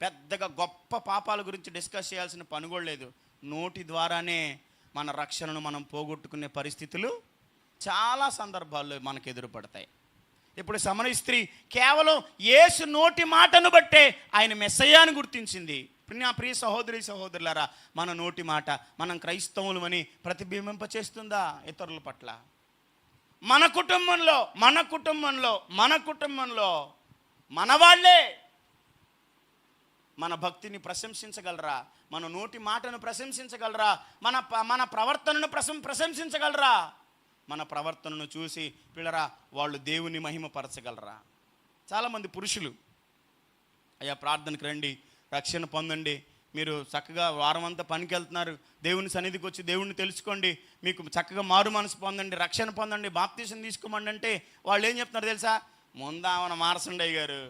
[SPEAKER 1] పెద్దగా గొప్ప పాపాల గురించి డిస్కస్ చేయాల్సిన పని కూడా లేదు. నోటి ద్వారానే మన రక్షణను మనం పోగొట్టుకునే పరిస్థితులు చాలా సందర్భాల్లో మనకు ఎదురుపడతాయి. ఇప్పుడు సమరయ స్త్రీ కేవలం యేసు నోటి మాటను బట్టే ఆయన మెస్సయ్యను గుర్తించింది. నా ప్రియ సహోదరులారా, మన నోటి మాట మనం క్రైస్తవులమని ప్రతిబింబింపచేస్తుందా ఇతరుల పట్ల? మన కుటుంబంలో మన వాళ్ళే మన భక్తిని ప్రశంసించగలరా? మన నోటి మాటను ప్రశంసించగలరా? మన ప్రవర్తనను ప్రశంసించగలరా? మన ప్రవర్తనను చూసి పిల్లరా వాళ్ళు దేవుని మహిమపరచగలరా? చాలామంది పురుషులు, అయ్యా ప్రార్థనకు రండి, రక్షణ పొందండి, మీరు చక్కగా వారం అంతా పనికి వెళ్తున్నారు, దేవుని సన్నిధికి వచ్చి దేవుణ్ణి తెలుసుకోండి, మీకు చక్కగా మారు మనసు పొందండి, రక్షణ పొందండి, బాప్తీసం తీసుకోమండి అంటే వాళ్ళు ఏం చెప్తున్నారు తెలుసా? ముందామన మార్చండి గారు.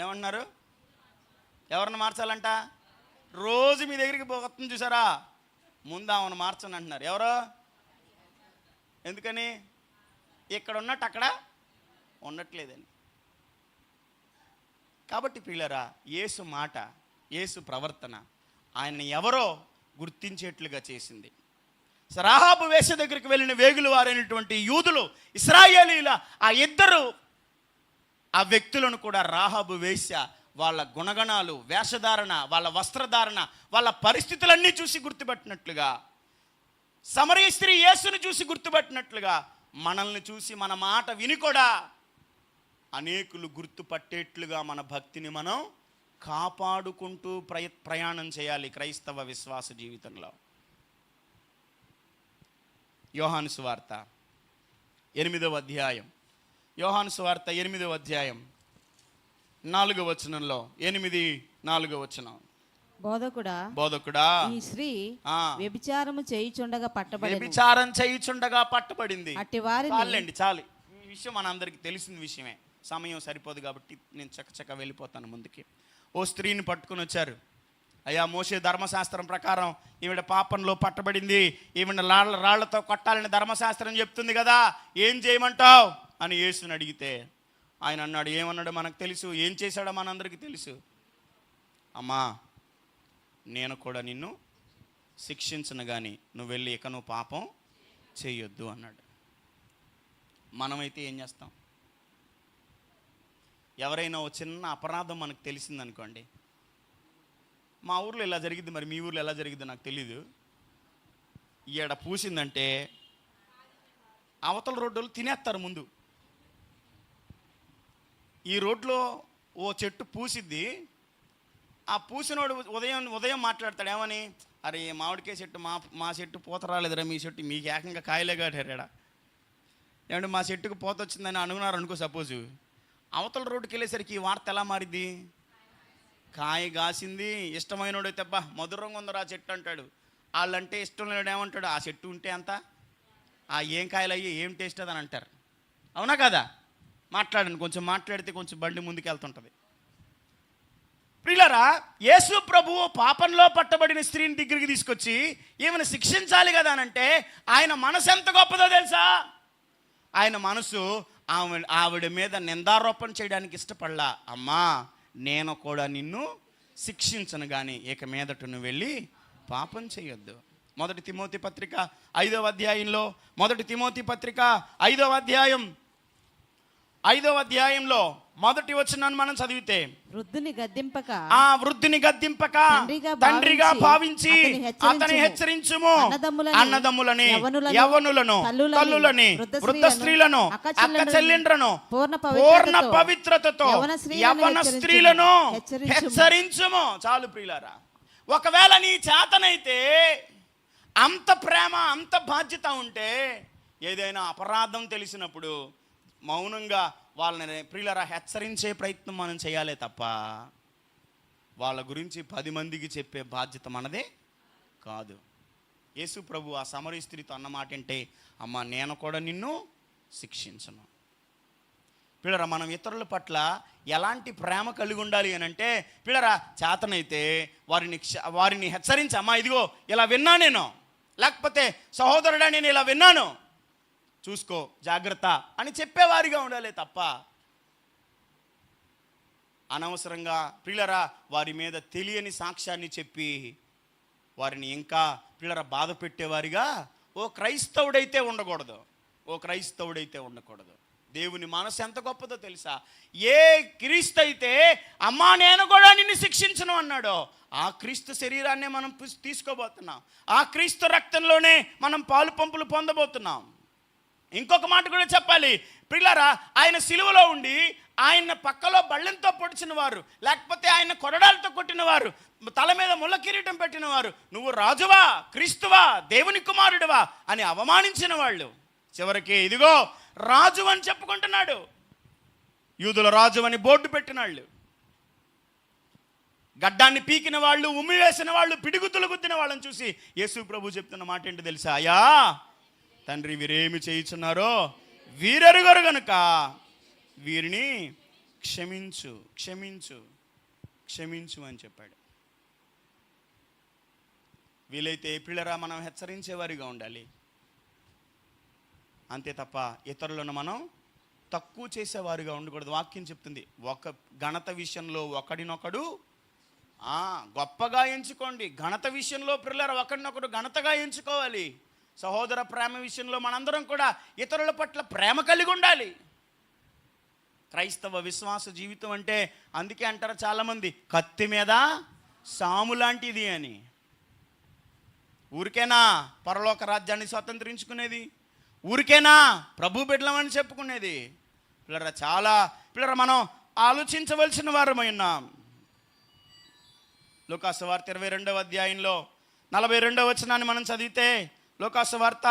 [SPEAKER 1] ఏమన్నారు? ఎవరిని మార్చాలంట? రోజు మీ దగ్గరికి పోతుంది చూసారా, ముందామను మార్చండి అంటున్నారు. ఎవరో? ఎందుకని? ఇక్కడ ఉన్నట్టు అక్కడ ఉండట్లేదని. కాబట్టి ప్రియులారా, యేసు మాట, యేసు ప్రవర్తన ఆయన్ని ఎవరో గుర్తించేట్లుగా చేసింది. రాహాబు వేశ్య దగ్గరికి వెళ్ళిన వేగులు వారైనటువంటి యూదులు, ఇశ్రాయేలీల ఆ ఇద్దరు ఆ వ్యక్తులను కూడా రాహాబు వేశ్య వాళ్ళ గుణగణాలు, వేషధారణ, వాళ్ళ వస్త్రధారణ, వాళ్ళ పరిస్థితులన్నీ చూసి గుర్తుపట్టినట్లుగా, సమరయ స్త్రీ యేసును చూసి గుర్తుపట్టినట్లుగా, మనల్ని చూసి మన మాట విని కూడా అనేకులు గుర్తుపట్టేట్లుగా మన భక్తిని మనం కాపాడుకుంటూ ప్రయాణం చేయాలి క్రైస్తవ విశ్వాస జీవితంలో. యోహాను సువార్త 8వ అధ్యాయం, యోహాను సువార్త 8వ అధ్యాయం 4వ వచనంలో, 8:4 వచనం. బోధకుడా
[SPEAKER 2] ఈ స్త్రీ వ్యభిచారం చేయుచుండగా
[SPEAKER 1] పట్టబడింది. చాలండి, చాలు. ఈ విషయం మనందరికీ తెలిసిన విషయమే. సమయం సరిపోదు కాబట్టి నేను చక్కచక్క వెళ్ళిపోతాను ముందుకి. ఓ స్త్రీని పట్టుకుని వచ్చారు. అయ్యా, మోషే ధర్మశాస్త్రం ప్రకారం ఈవిడ పాపంలో పట్టబడింది, ఈవిడ రాళ్లతో కొట్టాలని ధర్మశాస్త్రం చెప్తుంది కదా, ఏం చేయమంటావు అని యేసుని అడిగితే ఆయన అన్నాడు, ఏమన్నాడో మనకు తెలుసు, ఏం చేశాడో మనందరికీ తెలుసు. అమ్మా, నేను కూడా నిన్ను శిక్షించను కానీ నువ్వు వెళ్ళి ఇక నువ్వు పాపం చేయొద్దు అన్నాడు. మనమైతే ఏం చేస్తాం? ఎవరైనా ఓ చిన్న అపరాధం మనకు తెలిసిందనుకోండి, మా ఊర్లో ఇలా జరిగిద్ది, మరి మీ ఊర్లో ఎలా జరిగిద్దో నాకు తెలీదు, ఈడ పూసిందంటే అవతల రోడ్డు తినేస్తారు ముందు. ఈ రోడ్లో ఓ చెట్టు పూసిద్ది, ఆ పూసినోడు ఉదయం మాట్లాడతాడు, ఏమని? అరే, మామిడికాయ చెట్టు మా చెట్టు పూత రాలేదురా, మీ చెట్టు మీకు ఏకంగా కాయలే కాటారా, ఏమంటే మా చెట్టుకు పూత వచ్చిందని అనుకున్నారు అనుకో. సపోజు అవతల రోడ్డుకి వెళ్ళేసరికి ఈ వార్త ఎలా మారిద్ది? కాయ కాసింది, ఇష్టమైనోడైతే అబ్బా మధురంగా ఉందరా ఆ చెట్టు అంటాడు. వాళ్ళంటే ఇష్టం లేడు ఏమంటాడు? ఆ చెట్టు ఉంటే అంత ఏం కాయలు అయ్యి ఏం టేస్ట్ అని అంటారు. అవునా కదా? మాట్లాడండి, కొంచెం మాట్లాడితే కొంచెం బండి ముందుకు వెళ్తుంటుంది. ప్రియులారా, యేసు ప్రభువు పాపంలో పట్టబడిన స్త్రీని దగ్గరికి తీసుకొచ్చి ఈమెను శిక్షించాలి కదా అని అంటే ఆయన మనసు ఎంత గొప్పదో తెలుసా? ఆయన మనసు ఆవిడ మీద నిందారోపణ చేయడానికి ఇష్టపడలా. అమ్మా, నేను కూడా నిన్ను శిక్షించను కానీ ఇక మీదట నువ్వు వెళ్ళి పాపం చేయొద్దు. 1 తిమోతి పత్రిక 5వ అధ్యాయంలో, 1 తిమోతి పత్రిక 5వ అధ్యాయంలో 1వ వచనాన్ని మనం చదివితే, వృద్ధుని గద్దింపక తండ్రిగా భావించి అతని హెచ్చరించుము, అన్నదమ్ములని, యవ్వనులను, తల్లులని, వృద్ధ స్త్రీలను, అక్క చెల్లెండ్రను పూర్ణ పవిత్రతతో యవ్వన స్త్రీలను హెచ్చరించుము. చాలు ప్రియులారా, ఒకవేళ నీ చేతనైతే అంత ప్రేమ, అంత బాధ్యత ఉంటే, ఏదైనా అపరాధం తెలిసినప్పుడు మౌనంగా వాళ్ళని ప్రియులారా హెచ్చరించే ప్రయత్నం మనం చేయాలే తప్ప వాళ్ళ గురించి 10 మందికి చెప్పే బాధ్యత మనదే కాదు. యేసు ప్రభు ఆ సమరయ స్త్రీతో అన్నమాట అంటే, అమ్మ, నేను కూడా నిన్ను శిక్షించను. పిల్లరా, మనం ఇతరుల పట్ల ఎలాంటి ప్రేమ కలిగి ఉండాలి అని అంటే, పిల్లరా చేతనైతే వారిని హెచ్చరించి, అమ్మా ఇదిగో ఇలా విన్నా నేను, లేకపోతే సహోదరుడా నేను ఇలా విన్నాను, చూసుకో, జాగ్రత్త అని చెప్పేవారిగా ఉండాలి తప్ప అనవసరంగా ప్రియులరా వారి మీద తెలియని సాక్ష్యాన్ని చెప్పి వారిని ఇంకా ప్రియులరా బాధ పెట్టేవారిగా ఓ క్రైస్తవుడైతే ఉండకూడదు. దేవుని మనసు ఎంత గొప్పదో తెలుసా? ఏ క్రీస్తు అయితే అమ్మా నేను కూడా నిన్ను శిక్షించను అన్నాడో ఆ క్రీస్తు శరీరాన్నే మనం తీసుకోబోతున్నాం. ఆ క్రీస్తు రక్తంలోనే మనం పాలు పంపులు పొందబోతున్నాం. ఇంకొక మాట కూడా చెప్పాలి, పిల్లరా ఆయన సిలువలో ఉండి ఆయన పక్కలో బళ్ళెంతో పొడిచిన వారు, లేకపోతే ఆయన కొరడాలతో కొట్టిన వారు, తల మీద ముళ్ళ కిరీటం పెట్టిన వారు, నువ్వు రాజువా, క్రీస్తువా, దేవుని కుమారుడివా అని అవమానించిన వాళ్ళు చివరికి ఇదిగో రాజు అని చెప్పుకుంటున్నాడు. యూదుల రాజు అని బోర్డు పెట్టిన వాళ్ళు, గడ్డాన్ని పీకిన వాళ్ళు, ఉమ్మి వేసిన వాళ్ళు, పిడిగుద్దులు గుద్దిన వాళ్ళని చూసి యేసు ప్రభు చెప్తున్న మాట ఏంటో తెలుసా? అయ్యా తండ్రి, వీరేమి చేయుచున్నారో వీరెరుగరు గనుక వీరిని క్షమించు క్షమించు క్షమించు అని చెప్పాడు. వీలైతే పిల్లరా మనం హెచ్చరించేవారిగా ఉండాలి, అంతే తప్ప ఇతరులను మనం తక్కువ చేసేవారిగా ఉండకూడదు. వాక్యం చెప్తుంది, ఒక ఘనత విషయంలో ఒకడినొకడు గొప్పగా ఎంచుకోండి. ఘనత విషయంలో పిల్లలు ఒకడినొకడు ఘనతగా ఎంచుకోవాలి. సహోదర ప్రేమ విషయంలో మనందరం కూడా ఇతరుల పట్ల ప్రేమ కలిగి ఉండాలి. క్రైస్తవ విశ్వాస జీవితం అంటే అందుకే అంటారు చాలామంది, కత్తి మీద సాము లాంటిది అని. ఊరికేనా పరలోక రాజ్యాన్ని స్వతంత్రించుకునేది? ఊరికేనా ప్రభు బిడ్డలమని చెప్పుకునేది? పిల్లరా చాలా పిల్లరా మనం ఆలోచించవలసిన వారమై ఉన్నాం. లూకాసు వార్త 22వ అధ్యాయంలో 42వ వచనాన్ని మనం చదివితే, లూకాసు వార్త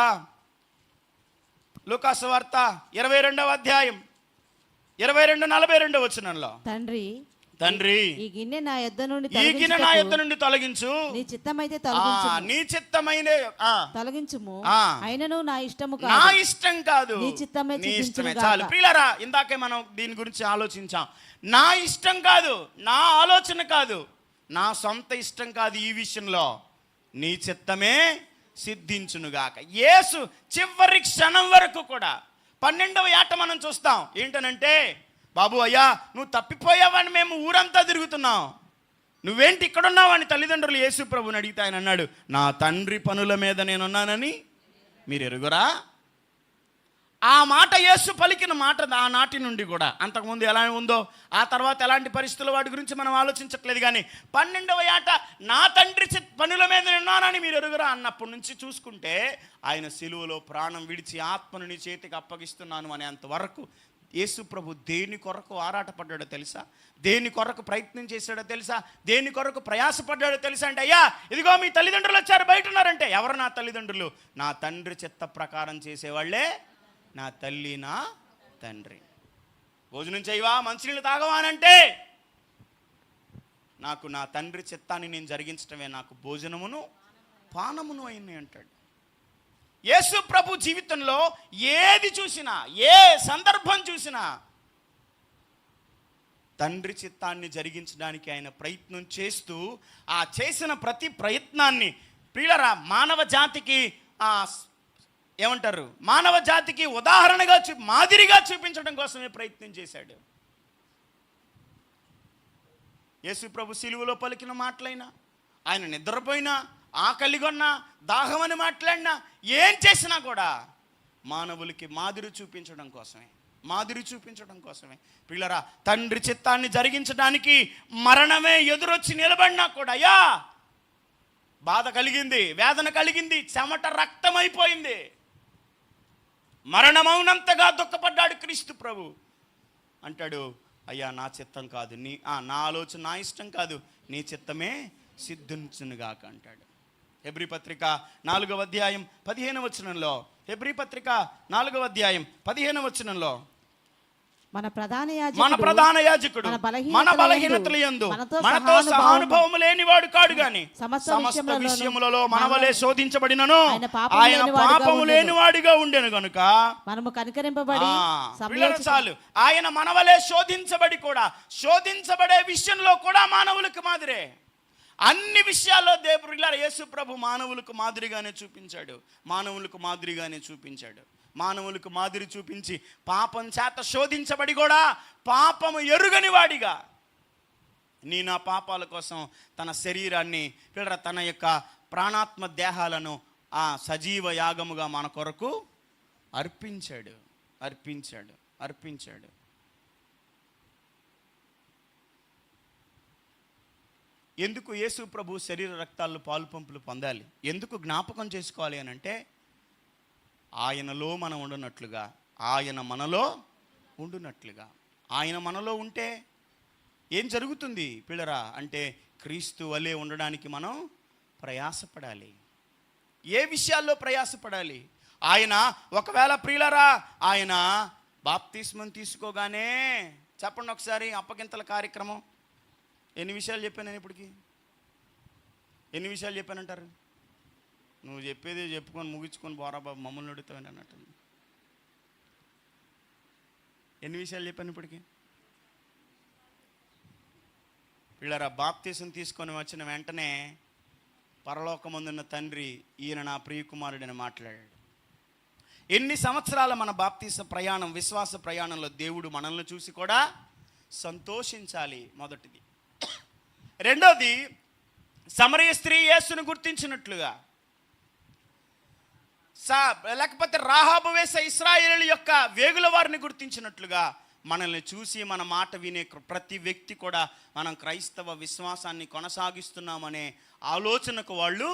[SPEAKER 1] 22వ అధ్యాయం 22-42 వచనంలో, తండ్రి ఈ గిన్నె నా యొద్ద నుండి తొలగించు, నీ చిత్తమైతే తొలగించుము, అయినను నా ఇష్టం కాదు నీ ఇష్టమే. చాలు ప్రియులారా, ఇందాకే మనం దీని గురించి ఆలోచించాం. నా ఇష్టం కాదు, నా ఆలోచన కాదు, నా సొంత ఇష్టం కాదు, ఈ విషయంలో నీ చిత్తమే సిద్ధించునుగాక. యేసు చివరి క్షణం వరకు కూడా 12వ ఏట మనం చూస్తాం ఏంటనంటే, బాబు అయ్యా నువ్వు తప్పిపోయావని మేము ఊరంతా తిరుగుతున్నాం, నువ్వేంటి ఇక్కడున్నావని తల్లిదండ్రులు యేసు ప్రభుని అడిగితే ఆయన అన్నాడు, నా తండ్రి పనుల మీద నేనున్నానని మీరు ఎరుగురా. ఆ మాట యేసు పలికిన మాట ఆ నాటి నుండి కూడా, అంతకుముందు ఎలా ఉందో ఆ తర్వాత ఎలాంటి పరిస్థితుల వాటి గురించి మనం ఆలోచించట్లేదు, కానీ 12వ ఏట నా తండ్రి పనుల మీద ఉన్నానని మీరు ఎరుగురా అన్నప్పటి నుంచి చూసుకుంటే ఆయన సిలువలో ప్రాణం విడిచి ఆత్మను నీ చేతికి అప్పగిస్తున్నాను అనే అంతవరకు యేసు ప్రభు దేని కొరకు ఆరాటపడ్డాడో తెలుసా? దేని కొరకు ప్రయత్నం చేశాడో తెలుసా? దేని కొరకు ప్రయాసపడ్డాడో తెలుసా? అంటే అయ్యా ఇదిగో మీ తల్లిదండ్రులు వచ్చారు, బయట ఉన్నారంటే, ఎవరు నా తల్లిదండ్రులు? నా తండ్రి చిత్త ప్రకారం చేసేవాళ్లే నా తల్లి నా తండ్రి. భోజనం చేయవా, మంచినీళ్ళు తాగవా అంటే, నాకు నా తండ్రి చిత్తాన్ని నేను జరిగించడమే నాకు భోజనమును పానమును అయింది అంటాడు. యేసు ప్రభు జీవితంలో ఏది చూసినా, ఏ సందర్భం చూసినా తండ్రి చిత్తాన్ని జరిగించడానికి ఆయన ప్రయత్నం చేస్తూ, ఆ చేసిన ప్రతి ప్రయత్నాన్ని ప్రియులరా మానవ జాతికి ఏమంటారు, మానవ జాతికి ఉదాహరణగా మాదిరిగా చూపించడం కోసమే ప్రయత్నం చేశాడు. యేసు ప్రభు సిలువలో పలికిన మాటలైనా, ఆయన నిద్రపోయినా, ఆకలిగొన్నా, దాహమని మాట్లాడినా, ఏం చేసినా కూడా మానవులకి మాదిరి చూపించడం కోసమే. పిల్లరా తండ్రి చిత్తాన్ని జరిగించడానికి మరణమే ఎదురొచ్చి నిలబడినా కూడా, అయ్యా బాధ కలిగింది, వేదన కలిగింది, చెమట రక్తమైపోయింది, మరణమౌనంతగా దుఃఖపడ్డాడు క్రీస్తు ప్రభు. అంటాడు, అయ్యా నా చిత్తం కాదు, నా ఆలోచన, నా ఇష్టం కాదు, నీ చిత్తమే సిద్ధించునుగాక అంటాడు. హెబ్రీ పత్రిక 4వ అధ్యాయం 15వ వచనంలో, హెబ్రీ పత్రిక 4వ అధ్యాయం 15వ వచనంలో,
[SPEAKER 2] మన ప్రధాన యాజకుడు మన బలహీనతల యందు మనతో సహానుభవము లేనివాడు కాడు గాని సమస్త విషయములలో మన వలె శోధించబడినను ఆయన పాపము లేనివాడిగా ఉండెను గనుక మనము కనికరింపబడి చాలు. ఆయన మన వలె శోధించబడి కూడా, శోధించబడే విషయంలో కూడా మానవులకు మాదిరే. అన్ని విషయాల్లో దేవుడు యేసు ప్రభు మానవులకు మాదిరిగానే చూపించాడు. మానవులకు మాదిరి చూపించి పాపం చేత శోధించబడి కూడా పాపము ఎరుగని వాడిగా నా పాపాల కోసం తన శరీరాన్ని తన యొక్క ప్రాణాత్మ దేహాలను ఆ సజీవ యాగముగా మన కొరకు అర్పించాడు. ఎందుకు యేసు ప్రభు శరీర రక్తాల్లో పాలు పంపులు పొందాలి? ఎందుకు జ్ఞాపకం చేసుకోవాలి అని అంటే, ఆయనలో మనం ఉండనట్లుగా
[SPEAKER 1] ఆయన మనలో ఉండునట్లుగా. ఆయన మనలో ఉంటే ఏం జరుగుతుంది పిల్లరా అంటే క్రీస్తు వలె ఉండడానికి మనం ప్రయాసపడాలి. ఏ విషయాల్లో ప్రయాసపడాలి? ఆయన ఒకవేళ ప్రియులరా ఆయన బాప్తిస్మం తీసుకోగానే చెప్పండి ఒకసారి, అప్పగింతల కార్యక్రమం ఎన్ని విషయాలు చెప్పాను నేను ఇప్పటికి? ఎన్ని విషయాలు చెప్పానంటారు? నువ్వు చెప్పేది చెప్పుకొని ముగించుకొని పోరా బాబు మమ్మల్ని అడుగుతావని అన్నట్టు. ఎన్ని విషయాలు చెప్పాను ఇప్పటికి? పిల్లరా బాప్తిసం తీసుకొని వచ్చిన వెంటనే పరలోకమందున్న తండ్రి ఈయన నా ప్రియకుమారుడని మాట్లాడాడు. ఎన్ని సంవత్సరాల మన బాప్తిస ప్రయాణం, విశ్వాస ప్రయాణంలో దేవుడు మనల్ని చూసి కూడా సంతోషించాలి. మొదటిది. రెండోది, సమరయ స్త్రీ యేసును గుర్తించినట్లుగా, లేకపోతే రాహాబు వేసే ఇశ్రాయేలు యొక్క వేగుల వారిని గుర్తించినట్లుగా మనల్ని చూసి మన మాట వినే ప్రతి వ్యక్తి కూడా మనం క్రైస్తవ విశ్వాసాన్ని కొనసాగిస్తున్నామనే ఆలోచనకు వాళ్ళు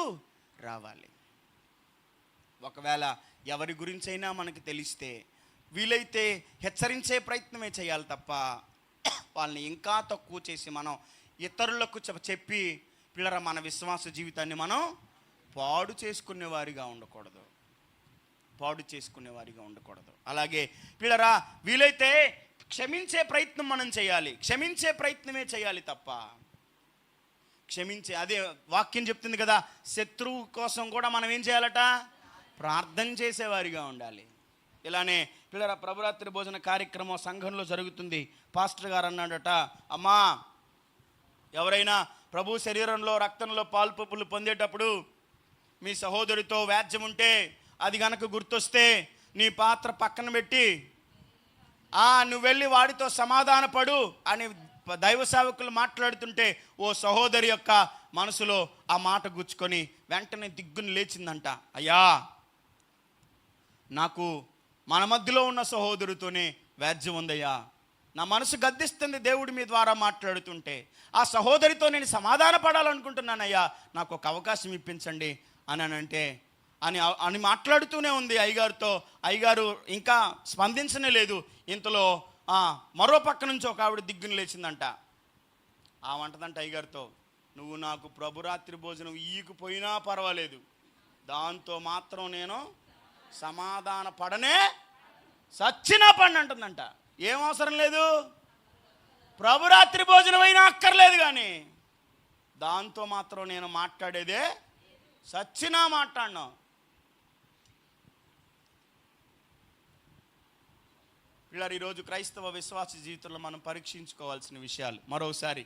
[SPEAKER 1] రావాలి. ఒకవేళ ఎవరి గురించైనా మనకు తెలిస్తే వీలైతే హెచ్చరించే ప్రయత్నమే చేయాలి తప్ప వాళ్ళని ఇంకా తక్కువ చేసి మనం ఇతరులకు చెప్పి పిల్లర మన విశ్వాస జీవితాన్ని మనం పాడు చేసుకునేవారిగా ఉండకూడదు. అలాగే పిల్లరా వీలైతే క్షమించే ప్రయత్నం మనం చేయాలి. క్షమించే ప్రయత్నమే చేయాలి తప్ప అదే వాక్యం చెప్తుంది కదా, శత్రువు కోసం కూడా మనం ఏం చేయాలట? ప్రార్థన చేసేవారిగా ఉండాలి. ఇలానే పిల్లరా ప్రభురాత్రి భోజన కార్యక్రమం సంఘంలో జరుగుతుంది. పాస్టర్ గారు అన్నాడట, అమ్మా ఎవరైనా ప్రభు శరీరంలో రక్తంలో పాలు పొందేటప్పుడు మీ సహోదరితో వ్యాజ్యం ఉంటే అది గనక గుర్తొస్తే నీ పాత్ర పక్కన పెట్టి నువ్వు వెళ్ళి వాడితో సమాధానపడు అని దైవ సేవకులు మాట్లాడుతుంటే ఓ సహోదరి యొక్క మనసులో ఆ మాట గుచ్చుకొని వెంటనే దిగ్గుని లేచిందంట, అయ్యా నాకు మన మధ్యలో ఉన్న సహోదరుతోనే వ్యాజ్యం ఉందయ్యా, నా మనసు గద్దిస్తుంది దేవుడు మీ ద్వారా మాట్లాడుతుంటే, ఆ సహోదరితో నేను సమాధాన పడాలనుకుంటున్నానయ్యా, నాకు ఒక అవకాశం ఇప్పించండి అని మాట్లాడుతూనే ఉంది అయ్యగారితో. అయ్యగారు ఇంకా స్పందించనే లేదు. ఇంతలో మరో పక్క నుంచి ఒక ఆవిడ దిగ్గుని లేచిందంట. వంటదంట అయ్యగారితో, నువ్వు నాకు ప్రభురాత్రి భోజనం ఈగిపోయినా పర్వాలేదు, దాంతో మాత్రం నేను సమాధాన పడనే సచ్చినా పడిన అంటుందంట. ఏం అవసరం లేదు, ప్రభురాత్రి భోజనం అయినా అక్కర్లేదు, కానీ దాంతో మాత్రం నేను మాట్లాడేదే సచ్చినా మాట్లాడినా. పిల్లలు ఈరోజు క్రైస్తవ విశ్వాస జీవితంలో మనం పరీక్షించుకోవాల్సిన విషయాలు మరోసారి,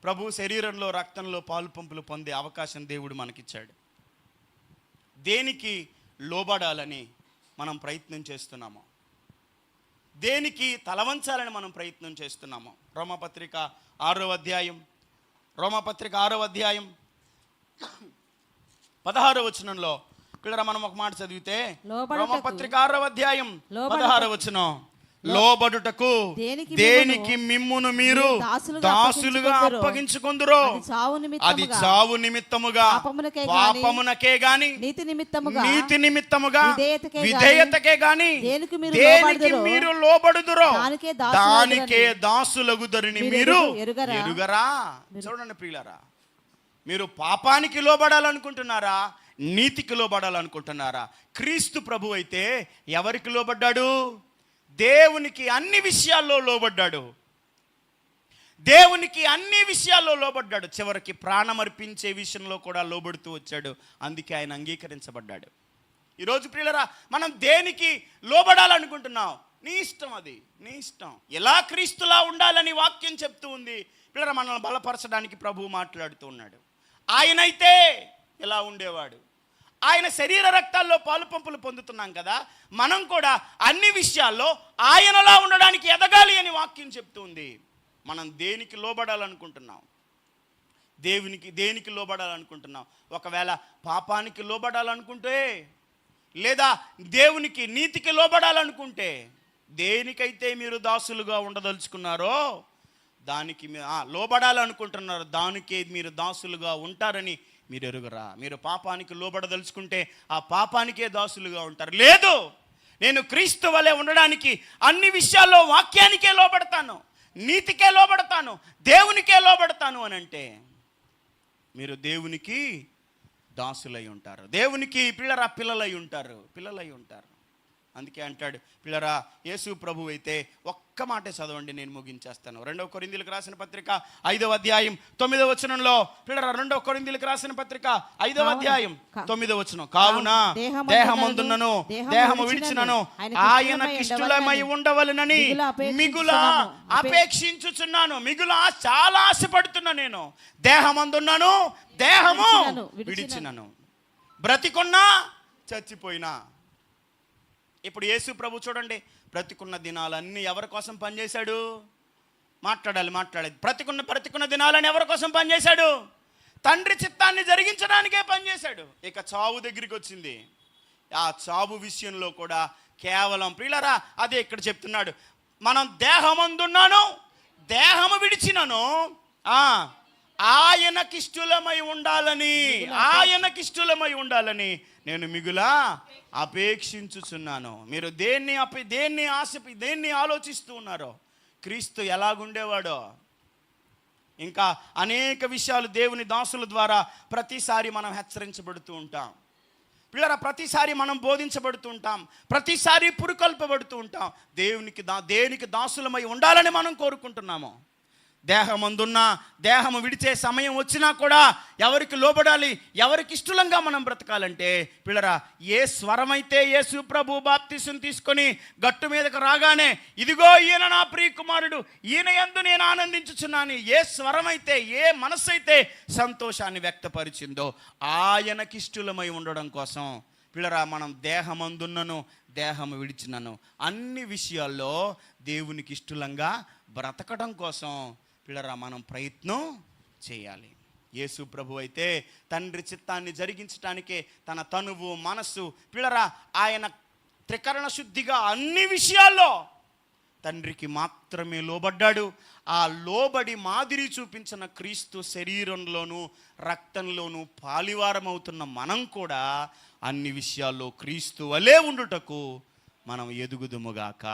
[SPEAKER 1] ప్రభు శరీరంలో రక్తంలో పాలు పంపులు పొందే అవకాశం దేవుడు మనకిచ్చాడు. దేనికి లోబడాలని మనం ప్రయత్నం చేస్తున్నాము? దేనికి తలవంచాలని మనం ప్రయత్నం చేస్తున్నాము? రోమపత్రిక 6వ అధ్యాయం 16వ వచనంలో పిల్లరా మనం ఒక మాట చదివితే, రోమపత్రిక 6వ అధ్యాయం 16వ వచనం, లోబడుటకు దేనికి మిమ్మును మీరు దాసులుగా అప్పగించుకొందురో అది చావు నిమిత్తముగా పాపమునకే గాని నీతి నిమిత్తముగా విధేయతకే గాని దేనికి మీరు లోబడుదురో దానికే దాసులగుదరిని మీరు ఎరుగరా? చూడండి ప్రియులారా, మీరు పాపానికి లోబడాలనుకుంటున్నారా, నీతికి లోబడాలనుకుంటున్నారా? క్రీస్తు ప్రభు అయితే ఎవరికి లోబడ్డాడు? దేవునికి అన్ని విషయాల్లో లోబడ్డాడు. చివరికి ప్రాణం అర్పించే విషయంలో కూడా లోబడుతూ వచ్చాడు. అందుకే ఆయన అంగీకరించబడ్డాడు. ఈరోజు ప్రియులరా మనం దేనికి లోబడాలనుకుంటున్నాం? నీ ఇష్టం, అది నీ ఇష్టం. ఎలా క్రీస్తులా ఉండాలని వాక్యం చెప్తూ ఉంది. పిల్లరా మనల్ని బలపరచడానికి ప్రభువు మాట్లాడుతూ ఉన్నాడు. ఆయనైతే ఎలా ఉండేవాడు? ఆయన శరీర రక్తాల్లో పాలు పంపులు పొందుతున్నాం కదా, మనం కూడా అన్ని విషయాల్లో ఆయనలా ఉండడానికి ఎదగాలి అని వాక్యం చెప్తుంది. మనం దేనికి లోబడాలనుకుంటున్నాం? దేనికి లోబడాలనుకుంటున్నాం? ఒకవేళ పాపానికి లోబడాలనుకుంటే, లేదా దేవునికి నీతికి లోబడాలనుకుంటే, దేనికైతే మీరు దాసులుగా ఉండదలుచుకున్నారో దానికి లోబడాలనుకుంటున్నారు, దానికే మీరు దాసులుగా ఉంటారని మీరు ఎరుగరా? మీరు పాపానికి లోబడదలుచుకుంటే ఆ పాపానికే దాసులుగా ఉంటారు. లేదు, నేను క్రీస్తు వలె ఉండడానికి అన్ని విషయాల్లో వాక్యానికే లోబడతాను, నీతికే లోబడతాను, దేవునికే లోబడతాను అని అంటే మీరు దేవునికి దాసులై ఉంటారు, దేవునికి పిల్లలై ఉంటారు. అందుకే అంటాడు, పిల్లరా యేసు ప్రభు అయితే ఒక్క మాటే చదవండి, నేను ముగించేస్తాను. 2 కొరింథీయులకు రాసిన పత్రిక 5వ అధ్యాయం 9వ వచనంలో, పిల్లరా 2 కొరింథీయులకు రాసిన పత్రిక 5వ అధ్యాయం 9వ వచనం, కావున దేహమందున్నను దేహము విడిచినను ఆయనకి ఇష్టమై ఉండవలెనని మిగుల అపేక్షించుచున్నాను. చాలా ఆశపడుతున్నా నేను. దేహమందున్నాను, దేహము విడిచినను, బ్రతికున్నా చచ్చిపోయినా. ఇప్పుడు యేసు ప్రభు చూడండి, బ్రతికున్న దినాలన్నీ ఎవరి కోసం పనిచేశాడు? మాట్లాడాలి. బ్రతికున్న దినాలని ఎవరి కోసం పనిచేశాడు? తండ్రి చిత్తాన్ని జరిగించడానికే పనిచేశాడు. ఇక చావు దగ్గరికి వచ్చింది. ఆ చావు విషయంలో కూడా కేవలం ప్రియులరా అదే ఇక్కడ చెప్తున్నాడు, మనం దేహమందున్నాను దేహము విడిచినను ఆయనకిష్టులమై ఉండాలని నేను మిగులా అపేక్షించుచున్నాను. మీరు దేన్ని ఆలోచిస్తూ ఉన్నారో? క్రీస్తు ఎలాగుండేవాడో. ఇంకా అనేక విషయాలు దేవుని దాసుల ద్వారా ప్రతిసారి మనం హెచ్చరించబడుతూ ఉంటాం. పిల్లరా ప్రతిసారి మనం బోధించబడుతూ ఉంటాం, ప్రతిసారి పురుకొల్పబడుతూ ఉంటాం. దేనికి దాసులమై ఉండాలని మనం కోరుకుంటున్నాము. దేహమందున్న దేహము విడిచే సమయం వచ్చినా కూడా ఎవరికి లోబడాలి, ఎవరికి ఇష్టంగా మనం బ్రతకాలంటే పిల్లరా ఏ స్వరమైతే యేసు ప్రభు బాప్తిసం తీసుకొని గట్టు మీదకు రాగానే ఇదిగో ఈయన నా ప్రియ కుమారుడు, ఈయన యందు నేను ఆనందించుచున్నాను, ఏ స్వరమైతే ఏ మనస్సు అయితే సంతోషాన్ని వ్యక్తపరిచిందో ఆయనకిష్టులమై ఉండడం కోసం పిల్లరా మనం దేహమందున్నను దేహము విడిచినను అన్ని విషయాల్లో దేవునికి ఇష్టంగా బ్రతకడం కోసం పిల్లరా మనం ప్రయత్నం చేయాలి. యేసు ప్రభు అయితే తండ్రి చిత్తాన్ని జరిగించడానికే తన తనువు మనస్సు పిల్లరా ఆయన త్రికరణ శుద్ధిగా అన్ని విషయాల్లో తండ్రికి మాత్రమే లోబడ్డాడు. ఆ లోబడి మాదిరి చూపించిన క్రీస్తు శరీరంలోనూ రక్తంలోనూ పాలివారమవుతున్న మనం కూడా అన్ని విషయాల్లో క్రీస్తు వలె ఉండుటకు మనం ఎదుగుదుముగాక.